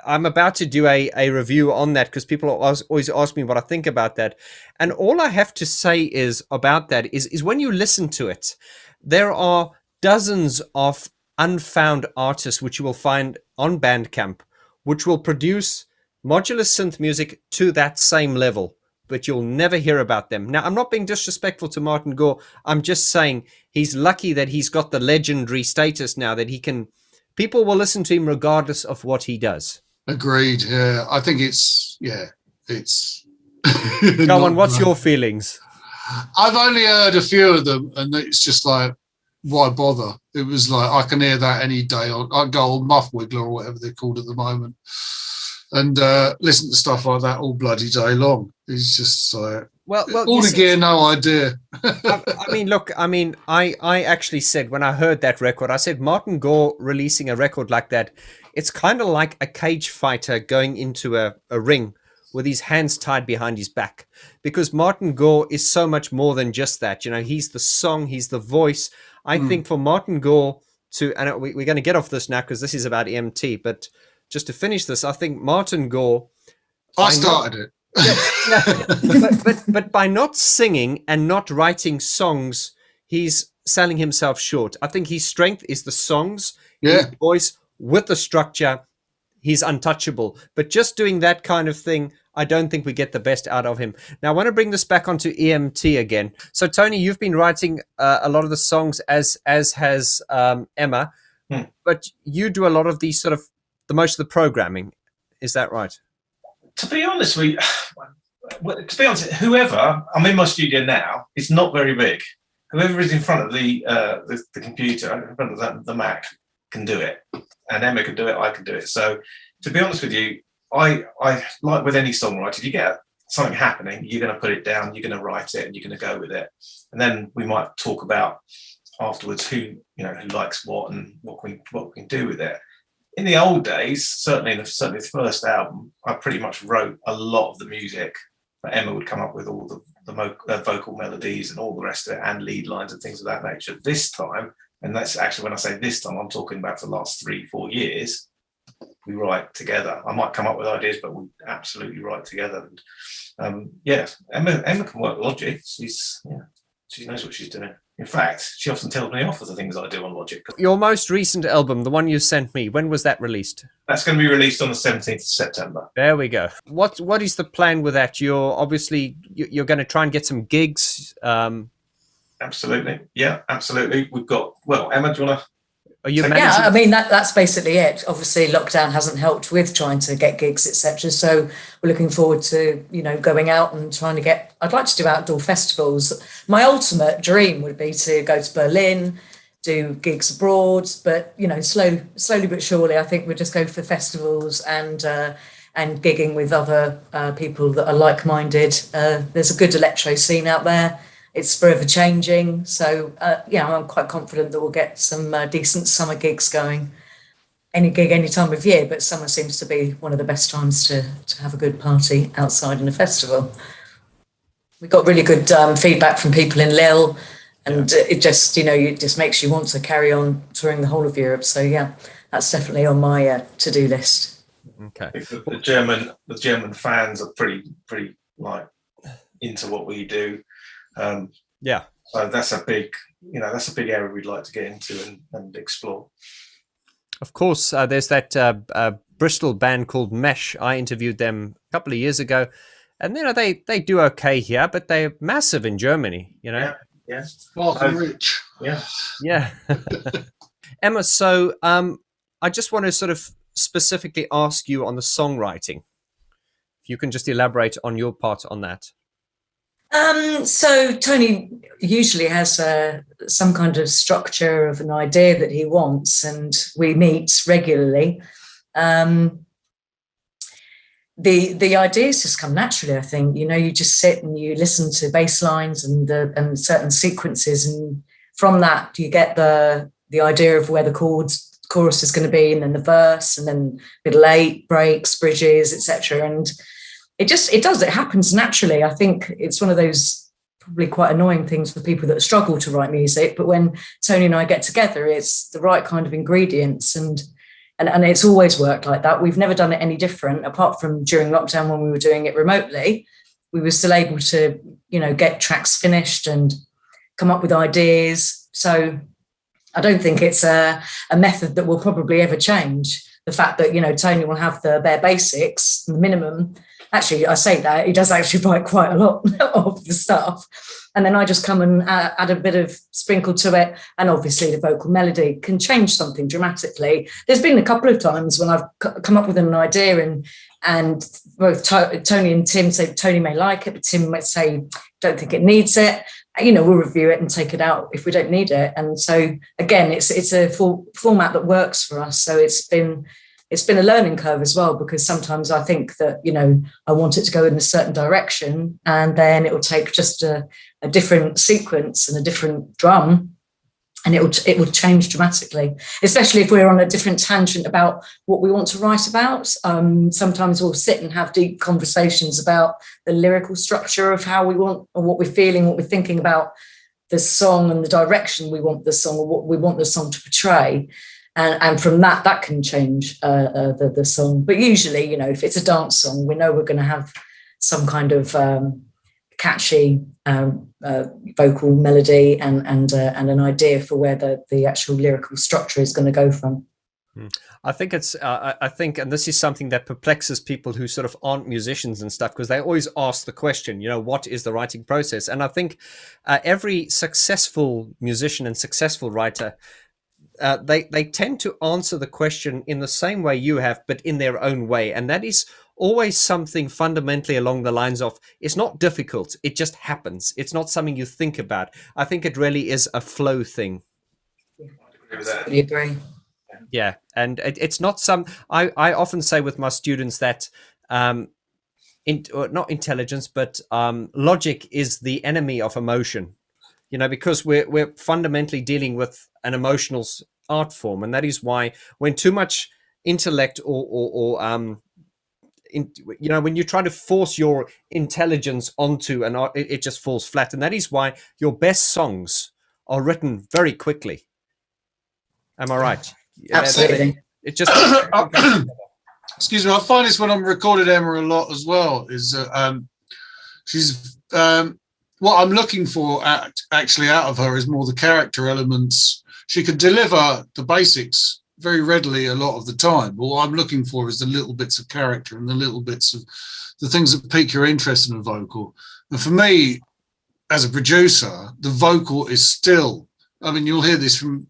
about to do a review on that because people always ask me what I think about that, and all I have to say is about that is when you listen to it, there are dozens of unfound artists which you will find on Bandcamp, which will produce modular synth music to that same level, but you'll never hear about them. Now, I'm not being disrespectful to Martin Gore. I'm just saying he's lucky that he's got the legendary status now that people will listen to him regardless of what he does. Agreed. Yeah, I think it's. Go on, what's your feelings? I've only heard a few of them, and it's just like, why bother? It was like, I can hear that any day. I'd go on Muff Wiggler or whatever they're called at the moment and listen to stuff like that all bloody day long. It's just like, well, all the gear, no idea. I actually said when I heard that record, I said Martin Gore releasing a record like that, it's kind of like a cage fighter going into a ring with his hands tied behind his back, because Martin Gore is so much more than just that. He's the song, he's the voice. I think for Martin Gore and we're going to get off this now because this is about EMT, but just to finish this, I think Martin Gore. I started it. but by not singing and not writing songs, he's selling himself short. I think his strength is the songs, his voice with the structure. He's untouchable. But just doing that kind of thing, I don't think we get the best out of him. Now, I want to bring this back onto EMT again. So, Tony, you've been writing a lot of the songs, as has Emma, but you do a lot of these most of the programming. Is that right? To be honest, whoever, I'm in my studio now, it's not very big. Whoever is in front of the computer, in front of the Mac, can do it. And Emma can do it, I can do it. So, to be honest with you, I like with any songwriter, if you get something happening, you're going to put it down, you're going to write it, and you're going to go with it. And then we might talk about afterwards who likes what and what we can do with it. In the old days, certainly the first album, I pretty much wrote a lot of the music. But Emma would come up with all the vocal melodies and all the rest of it, and lead lines and things of that nature. This time, and that's actually when I say this time, I'm talking about for the last 3-4 years. We write together. I might come up with ideas, but we absolutely write together. And Emma can work Logic. She knows what she's doing. In fact, she often tells me off for the things I do on Logic. Your most recent album, the one you sent me, when was that released? That's going to be released on the 17th of September. There we go. What is the plan with that? You're going to try and get some gigs. Absolutely. Yeah, absolutely. We've got, Emma, do you want to? That's basically it. Obviously, lockdown hasn't helped with trying to get gigs, etc. So we're looking forward to going out and trying to get. I'd like to do outdoor festivals. My ultimate dream would be to go to Berlin, do gigs abroad. But slowly but surely, I think we'll just go for festivals and gigging with other people that are like-minded. There's a good electro scene out there. It's forever changing. So, I'm quite confident that we'll get some decent summer gigs going. Any gig, any time of year, but summer seems to be one of the best times to have a good party outside in a festival. We got really good feedback from people in Lille, and it just, it just makes you want to carry on touring the whole of Europe. So, that's definitely on my to-do list. Okay. The German fans are pretty like into what we do. So that's a big area we'd like to get into and explore. Of course, there's that Bristol band called Mesh. I interviewed them a couple of years ago, and they do okay here, but they're massive in Germany. Yeah. Martin Rich. Yeah. Emma, so I just want to sort of specifically ask you on the songwriting. If you can just elaborate on your part on that. So Tony usually has some kind of structure of an idea that he wants, and we meet regularly. The ideas just come naturally, I think. You just sit and you listen to bass lines and certain sequences, and from that you get the idea of where the chorus is going to be, and then the verse, and then middle eight, breaks, bridges, etc. And it happens naturally. I think it's one of those probably quite annoying things for people that struggle to write music, but when Tony and I get together, it's the right kind of ingredients, and it's always worked like that. We've never done it any different, apart from during lockdown when we were doing it remotely. We were still able to, get tracks finished and come up with ideas. So I don't think it's a method that will probably ever change. The fact that, Tony will have the bare basics, the minimum. Actually, I say that, he does actually write quite a lot of the stuff. And then I just come and add a bit of sprinkle to it. And obviously the vocal melody can change something dramatically. There's been a couple of times when I've come up with an idea and both Tony and Tim say Tony may like it, but Tim might say, don't think it needs it. We'll review it and take it out if we don't need it. And so, again, it's a format that works for us. So it's been a learning curve as well, because sometimes I think that, I want it to go in a certain direction, and then it will take just a different sequence and a different drum, and it will change dramatically, especially if we're on a different tangent about what we want to write about. Sometimes we'll sit and have deep conversations about the lyrical structure of how we want, or what we're feeling, what we're thinking about the song and the direction we want the song, or what we want the song to portray. And from that can change the song. But usually, if it's a dance song, we know we're going to have some kind of catchy vocal melody and an idea for where the actual lyrical structure is going to go from. I think and this is something that perplexes people who sort of aren't musicians and stuff, because they always ask the question, what is the writing process? And I think every successful musician and successful writer, they tend to answer the question in the same way you have, but in their own way. And that is always something fundamentally along the lines of, it's not difficult, it just happens. It's not something you think about. I think it really is a flow thing. I agree. Yeah. And it's not I often say with my students that not intelligence, but logic is the enemy of emotion. Because we're fundamentally dealing with an emotional art form, and that is why when too much intellect or when you try to force your intelligence onto an art, it just falls flat. And that is why your best songs are written very quickly. Am I right? Absolutely. It just excuse me. I find this when I'm recording Emma a lot as well. Is she's what I'm looking for actually out of her is more the character elements. She could deliver the basics very readily a lot of the time, but what I'm looking for is the little bits of character and the little bits of the things that pique your interest in a vocal. And for me, as a producer, the vocal is still, you'll hear this from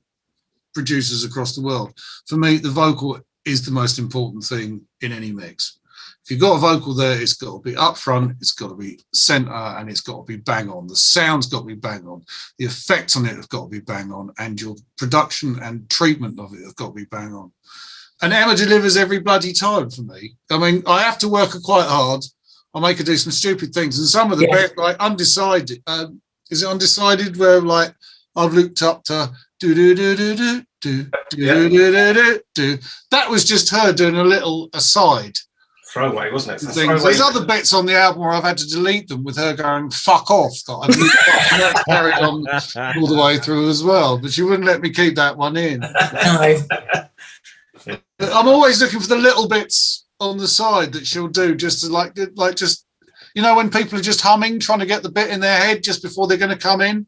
producers across the world. For me, the vocal is the most important thing in any mix. If you've got a vocal there, it's got to be up front, it's got to be center, and it's got to be bang on. The sound's got to be bang on. The effects on it have got to be bang on, and your production and treatment of it have got to be bang on. And Emma delivers every bloody time for me. I have to work her quite hard. I make her do some stupid things, and some of the best, like Undecided. Is it Undecided where I've looked up to do do do do do do do do do do. That was just her doing a little aside. Throwaway, wasn't it? There's other bits on the album where I've had to delete them with her going "fuck off." And that's carried on all the way through as well. But she wouldn't let me keep that one in. No. I'm always looking for the little bits on the side that she'll do, just to like just when people are just humming, trying to get the bit in their head just before they're going to come in.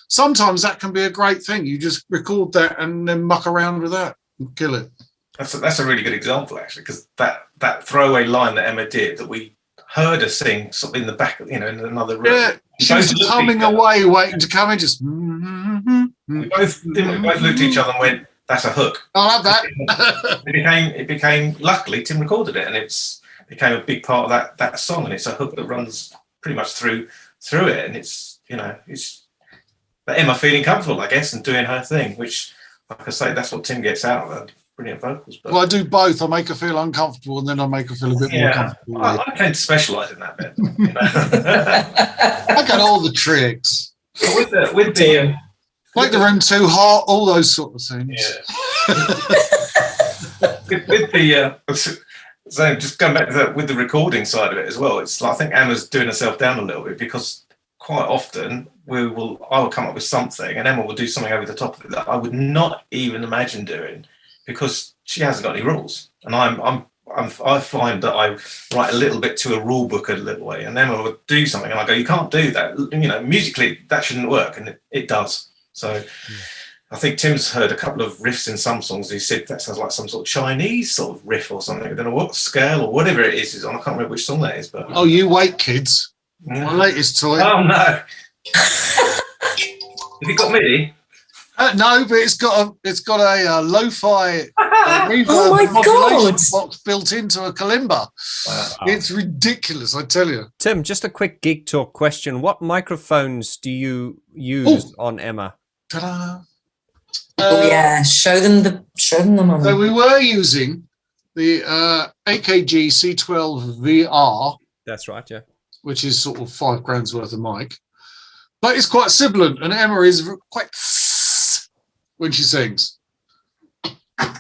Sometimes that can be a great thing. You just record that and then muck around with that. kill it. That's a really good example, actually, because that throwaway line that Emma did, that we heard her sing sort of in the back, in another room. Yeah, she was just humming away, waiting to come in. Just we both looked at each other and went, "That's a hook." I love that. It became. Luckily, Tim recorded it, and it became a big part of that song. And it's a hook that runs pretty much through it, and it's Emma feeling comfortable, I guess, and doing her thing, which, like I say, that's what Tim gets out of her. Brilliant vocals. But, well, I do both. I make her feel uncomfortable, and then I make her feel a bit more comfortable. I tend to specialise in that bit. I got all the tricks. With the make the room too hot, all those sort of things. Yeah. So just going back to that, with the recording side of it as well, it's like, I think Emma's doing herself down a little bit, because quite often I will come up with something and Emma will do something over the top of it that I would not even imagine doing, because she hasn't got any rules, and I find that I write a little bit to a rule book a little way, and Emma would do something and I go, "You can't do that. Musically that shouldn't work," and it does. So I think Tim's heard a couple of riffs in some songs. He said that sounds like some sort of Chinese sort of riff or something. I don't know what scale or whatever it is on. I can't remember which song that is. But oh, you wait, kids. My latest toy. Oh no! Have you got MIDI? No, but it's got a lo-fi reverb modulation box built into a kalimba. Wow. It's ridiculous, I tell you. Tim, just a quick Geek Talk question: what microphones do you use on Emma? Ta-da! Show them the one. So we were using the AKG C12 VR. That's right, yeah. Which is sort of $5,000 worth of mic, but it's quite sibilant, and Emma is quite when she sings.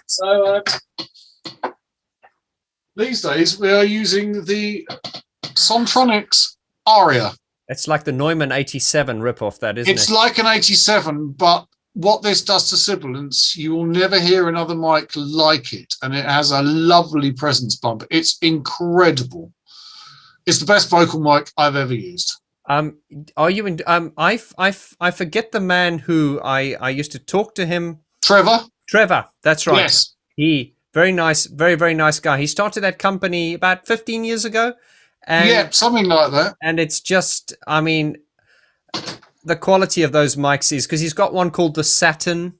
So these days we are using the Sontronics Aria. It's like the Neumann 87 ripoff, that, isn't it? It's like an 87, but what this does to sibilance, you will never hear another mic like it, and it has a lovely presence bump. It's incredible. It's the best vocal mic I've ever used. Are you in? I forget the man who I used to talk to him. Trevor, that's right. Yes. He very nice, very, very nice guy. He started that company about 15 years ago. And, yeah, something like that. And it's just, I mean, the quality of those mics is, because he's got one called the Saturn,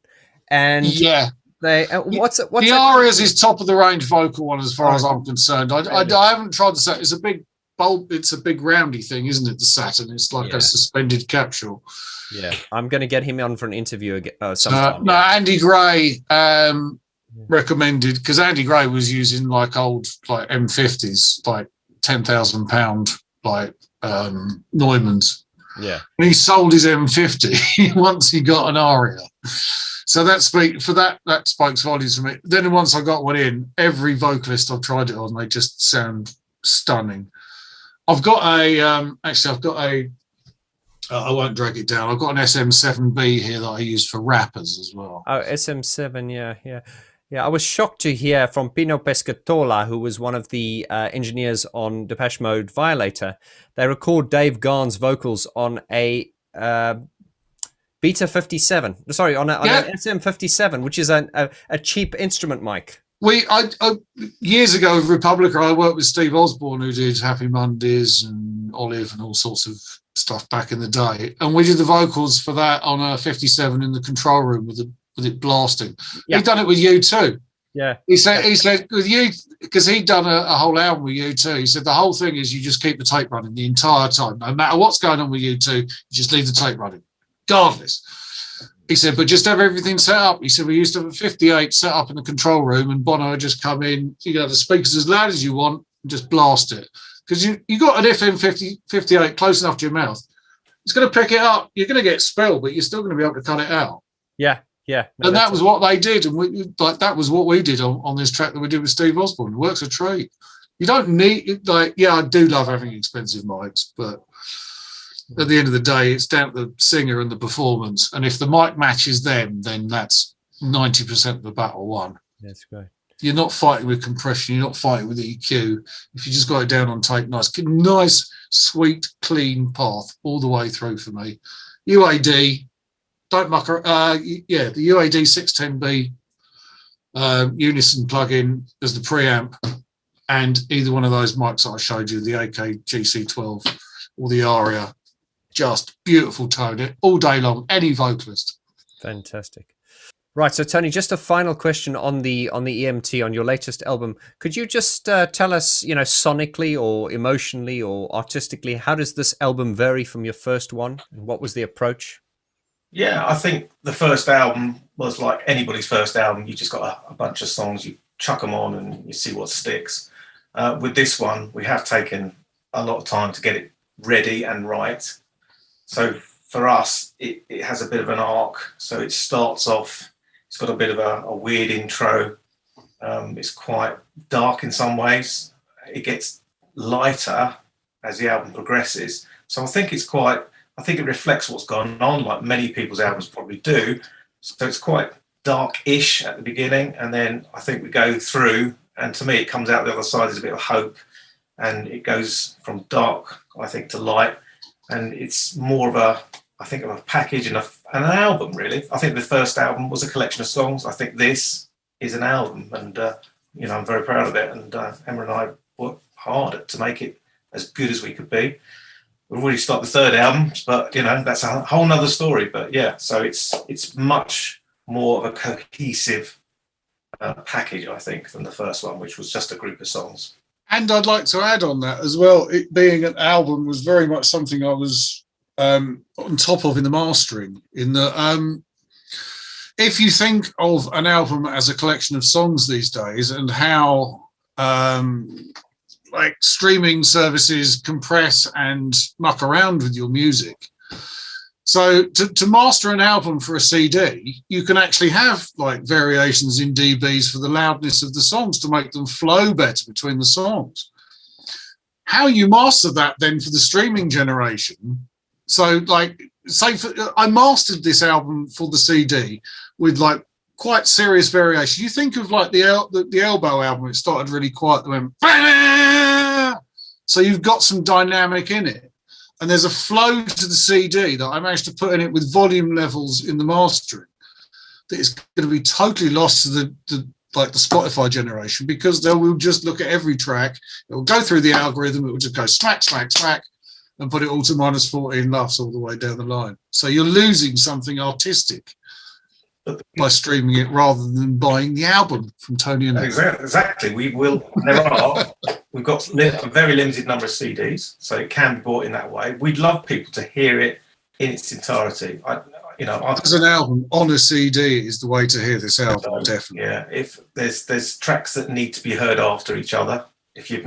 and yeah. What's the Aria's is top of the range vocal one as far as I'm concerned. I haven't tried the Saturn. It's a big bulb. It's a big roundy thing, isn't it? The Saturn. It's like a suspended capsule. Yeah, I'm going to get him on for an interview sometime. No, Andy Gray recommended, because Andy Gray was using like old like M50s, like £10,000 like Neumanns. Yeah, and he sold his M50 once he got an Aria. So that spoke volumes for me. Then once I got one in, every vocalist I've tried it on, they just sound stunning. I've got a I won't drag it down. I've got an SM7B here that I use for rappers as well. Oh, SM7, yeah. I was shocked to hear from Pino Pescatola, who was one of the engineers on Depeche Mode Violator. They record Dave Gahan's vocals on a Beta 57. Sorry, on an SM57, which is a cheap instrument mic. Years ago with Republica, I worked with Steve Osborne, who did Happy Mondays and Olive and all sorts of stuff back in the day, and we did the vocals for that on a 57 in the control room with it blasting. Yeah. He'd done it with U2. Yeah, he said with you, because he'd done a whole album with U2. He said the whole thing is you just keep the tape running the entire time, no matter what's going on with U2. You just leave the tape running, regardless. He said, but just have everything set up. He said, we used to have a 58 set up in the control room, and Bono would just come in, you have the speakers as loud as you want, and just blast it. Because you got an FM 58 close enough to your mouth. It's going to pick it up. You're going to get spell, but you're still going to be able to cut it out. Yeah. No, and that was what they did. And that was what we did on this track that we did with Steve Osborne. It works a treat. You don't need, I do love having expensive mics, but at the end of the day, it's down to the singer and the performance. And if the mic matches them, then that's 90% of the battle won. That's great. You're not fighting with compression. You're not fighting with EQ. If you just got it down on tape, nice, sweet, clean path all the way through for me. UAD, don't muck around. The UAD 610B Unison plugin as the preamp, and either one of those mics that I showed you, the AK GC12 or the Aria, just beautiful tone all day long, any vocalist. Fantastic. Right, so Tony, just a final question on the EMT, on your latest album. Could you just tell us, sonically or emotionally or artistically, how does this album vary from your first one? And what was the approach? Yeah, I think the first album was like anybody's first album. You just got a bunch of songs, you chuck them on and you see what sticks. With this one, we have taken a lot of time to get it ready and right. So for us, it has a bit of an arc. So it starts off, it's got a bit of a weird intro. It's quite dark in some ways. It gets lighter as the album progresses. So I think it reflects what's going on, like many people's albums probably do. So it's quite dark-ish at the beginning, and then I think we go through, and to me it comes out the other side as a bit of hope, and it goes from dark, I think, to light, and it's more of a package and an album, really. I think the first album was a collection of songs. I think this is an album, and I'm very proud of it, and Emma and I worked hard to make it as good as we could be. We've already started the third album, but that's a whole nother story. But yeah, so it's much more of a cohesive package, I think, than the first one, which was just a group of songs. And I'd like to add on that as well, it being an album was very much something I was on top of in the mastering, in that if you think of an album as a collection of songs these days and how like streaming services compress and muck around with your music. So to master an album for a CD, you can actually have like variations in dBs for the loudness of the songs to make them flow better between the songs. How you master that then for the streaming generation. So like, I mastered this album for the CD with like quite serious variation. You think of like the Elbow album, it started really quiet, went, so you've got some dynamic in it. And there's a flow to the CD that I managed to put in it with volume levels in the mastering that is going to be totally lost to the Spotify generation, because they will just look at every track, it will go through the algorithm, it will just go smack, smack, smack, and put it all to minus 14 laughs all the way down the line. So you're losing something artistic by streaming it rather than buying the album from Tony and Exactly. We've got a very limited number of CDs, so it can be bought in that way. We'd love people to hear it in its entirety. As an album on a CD is the way to hear this album, definitely. Yeah, if there's tracks that need to be heard after each other, if you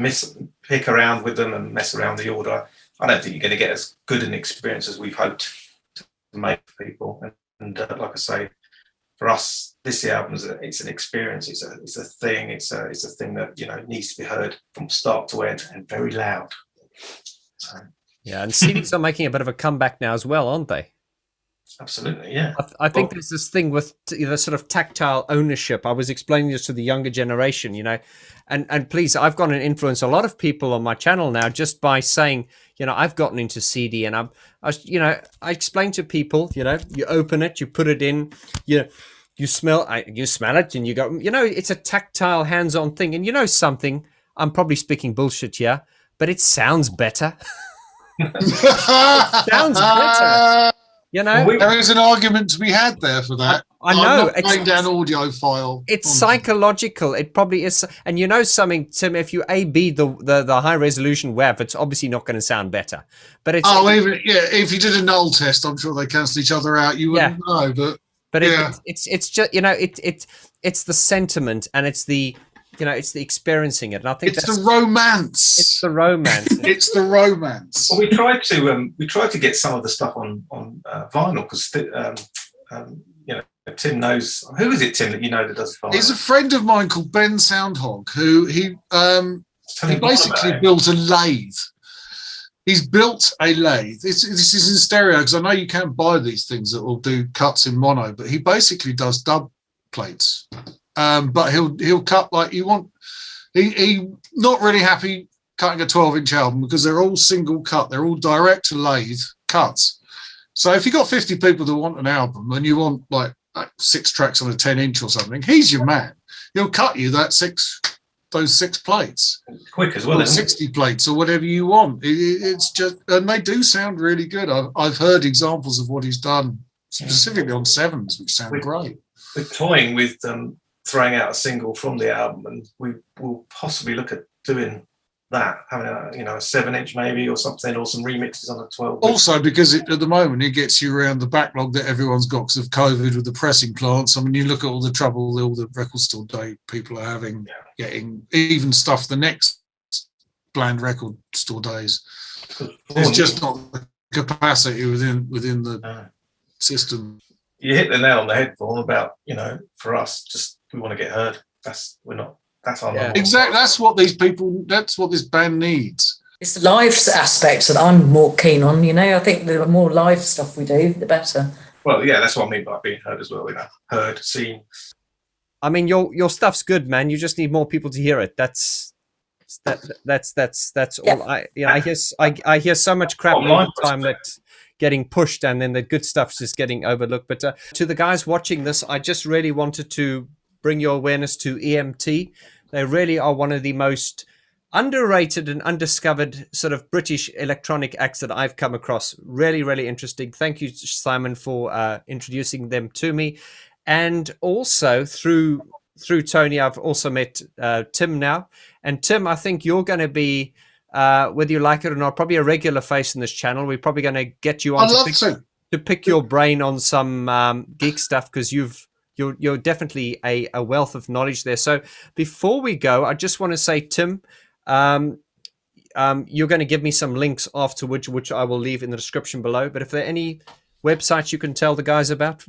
pick around with them and mess around the order, I don't think you're going to get as good an experience as we've hoped to make for people. And like I say, for us, this album it's an experience. It's a thing. It's a thing that needs to be heard from start to end and very loud. So. Yeah, and CDs are making a bit of a comeback now as well, aren't they? Absolutely, yeah. I think there's this thing with sort of tactile ownership. I was explaining this to the younger generation, and please, I've got an influence a lot of people on my channel now just by saying, I've gotten into CD, and I explain to people, you open it, you put it in, you smell it, and you go, it's a tactile, hands-on thing, and something. I'm probably speaking bullshit here, but it sounds better. It sounds better. There is an argument to be had there for that. I know. I'm not playing down audio file. It's psychological. It probably is. And something, Tim, if you A/B the high resolution WAV, it's obviously not going to sound better. But it's if you did a null test, I'm sure they cancel each other out. You wouldn't know, but yeah. It's just it's the sentiment, and it's the it's the experiencing it, and I think it's the romance. It's the romance. It's the romance. Well, we tried to get some of the stuff on vinyl because Tim knows. Who is it, Tim, that does vinyl? He's a friend of mine called Ben Soundhog, who he basically built a lathe. He's built a lathe. This is in stereo, because I know you can't buy these things that will do cuts in mono, but he basically does dub plates. But he'll cut like you want. He not really happy cutting a 12-inch album because they're all single cut. They're all direct to lathe cuts. So if you've got 50 people that want an album and you want like 6 tracks on a 10-inch or something, he's your man. he'll cut you those 6 plates quick as well, or 60 plates or whatever you want. It's just, and they do sound really good. I've heard examples of what he's done specifically on 7s, which sound great. We're toying with throwing out a single from the album, and we will possibly look at doing that, having a 7-inch maybe or something, or some remixes on a 12. Also, because at the moment it gets you around the backlog that everyone's got because of COVID with the pressing plants. I mean, you look at all the trouble all the record store day people are having, getting even stuff the next bland record store days. There's just not the capacity within the system. You hit the nail on the head, Vaughn, about, for us, just we want to get heard. That's our number. Exactly. That's what this band needs. It's the live aspects that I'm more keen on, I think the more live stuff we do, the better. Well, yeah, that's what I mean by being heard as well, heard, seen. I mean, your stuff's good, man. You just need more people to hear it. That's all. I hear so much crap all the time that's getting pushed, and then the good stuff's just getting overlooked. But to the guys watching this, I just really wanted to bring your awareness to EMT. They really are one of the most underrated and undiscovered sort of British electronic acts that I've come across. Really, really interesting. Thank you, Simon, for introducing them to me. And also through Tony, I've also met Tim now. And Tim, I think you're going to be, whether you like it or not, probably a regular face in this channel. We're probably going to get you on to pick your brain on some geek stuff, because you're definitely a wealth of knowledge there. So before we go, I just want to say, Tim, you're going to give me some links afterwards, which I will leave in the description below. But if there are any websites you can tell the guys about?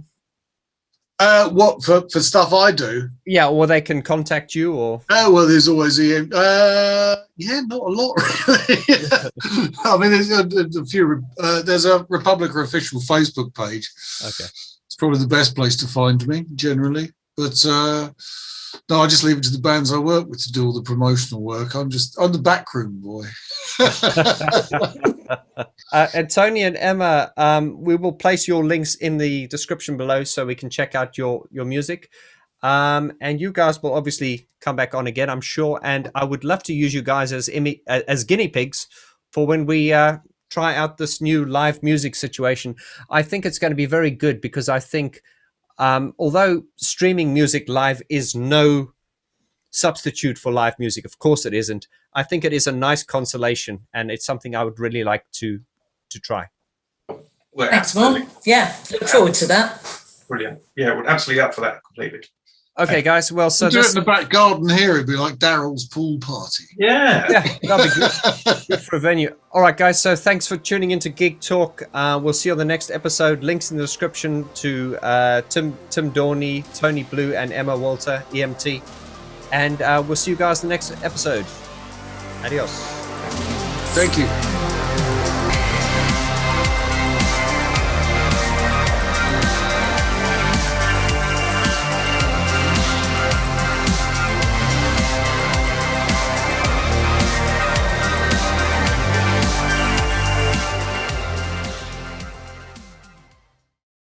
What for stuff I do? Yeah, or they can contact you, or well, there's always not a lot really. I mean, there's a few. There's a Republica official Facebook page. Okay, it's probably the best place to find me generally. But no, I just leave it to the bands I work with to do all the promotional work. I'm the backroom boy. And Tony and Emma, we will place your links in the description below so we can check out your music. And you guys will obviously come back on again, I'm sure. And I would love to use you guys as guinea pigs for when we try out this new live music situation. I think it's going to be very good, because I think although streaming music live is no substitute for live music, of course it isn't, I think it is a nice consolation, and it's something I would really like to try. Thanks, Vaughn. Yeah, look forward to that. Brilliant. Yeah, we're absolutely up for that completely. Okay, guys. Well, so do it in the back garden here. It'd be like Daryl's pool party. Yeah, that'd be good for a venue. All right, guys. So thanks for tuning into GeekTalk. We'll see you on the next episode. Links in the description to Tim Dorney, Tony Blue, and Emma Walter, EMT. And we'll see you guys in the next episode. Adios. Thank you.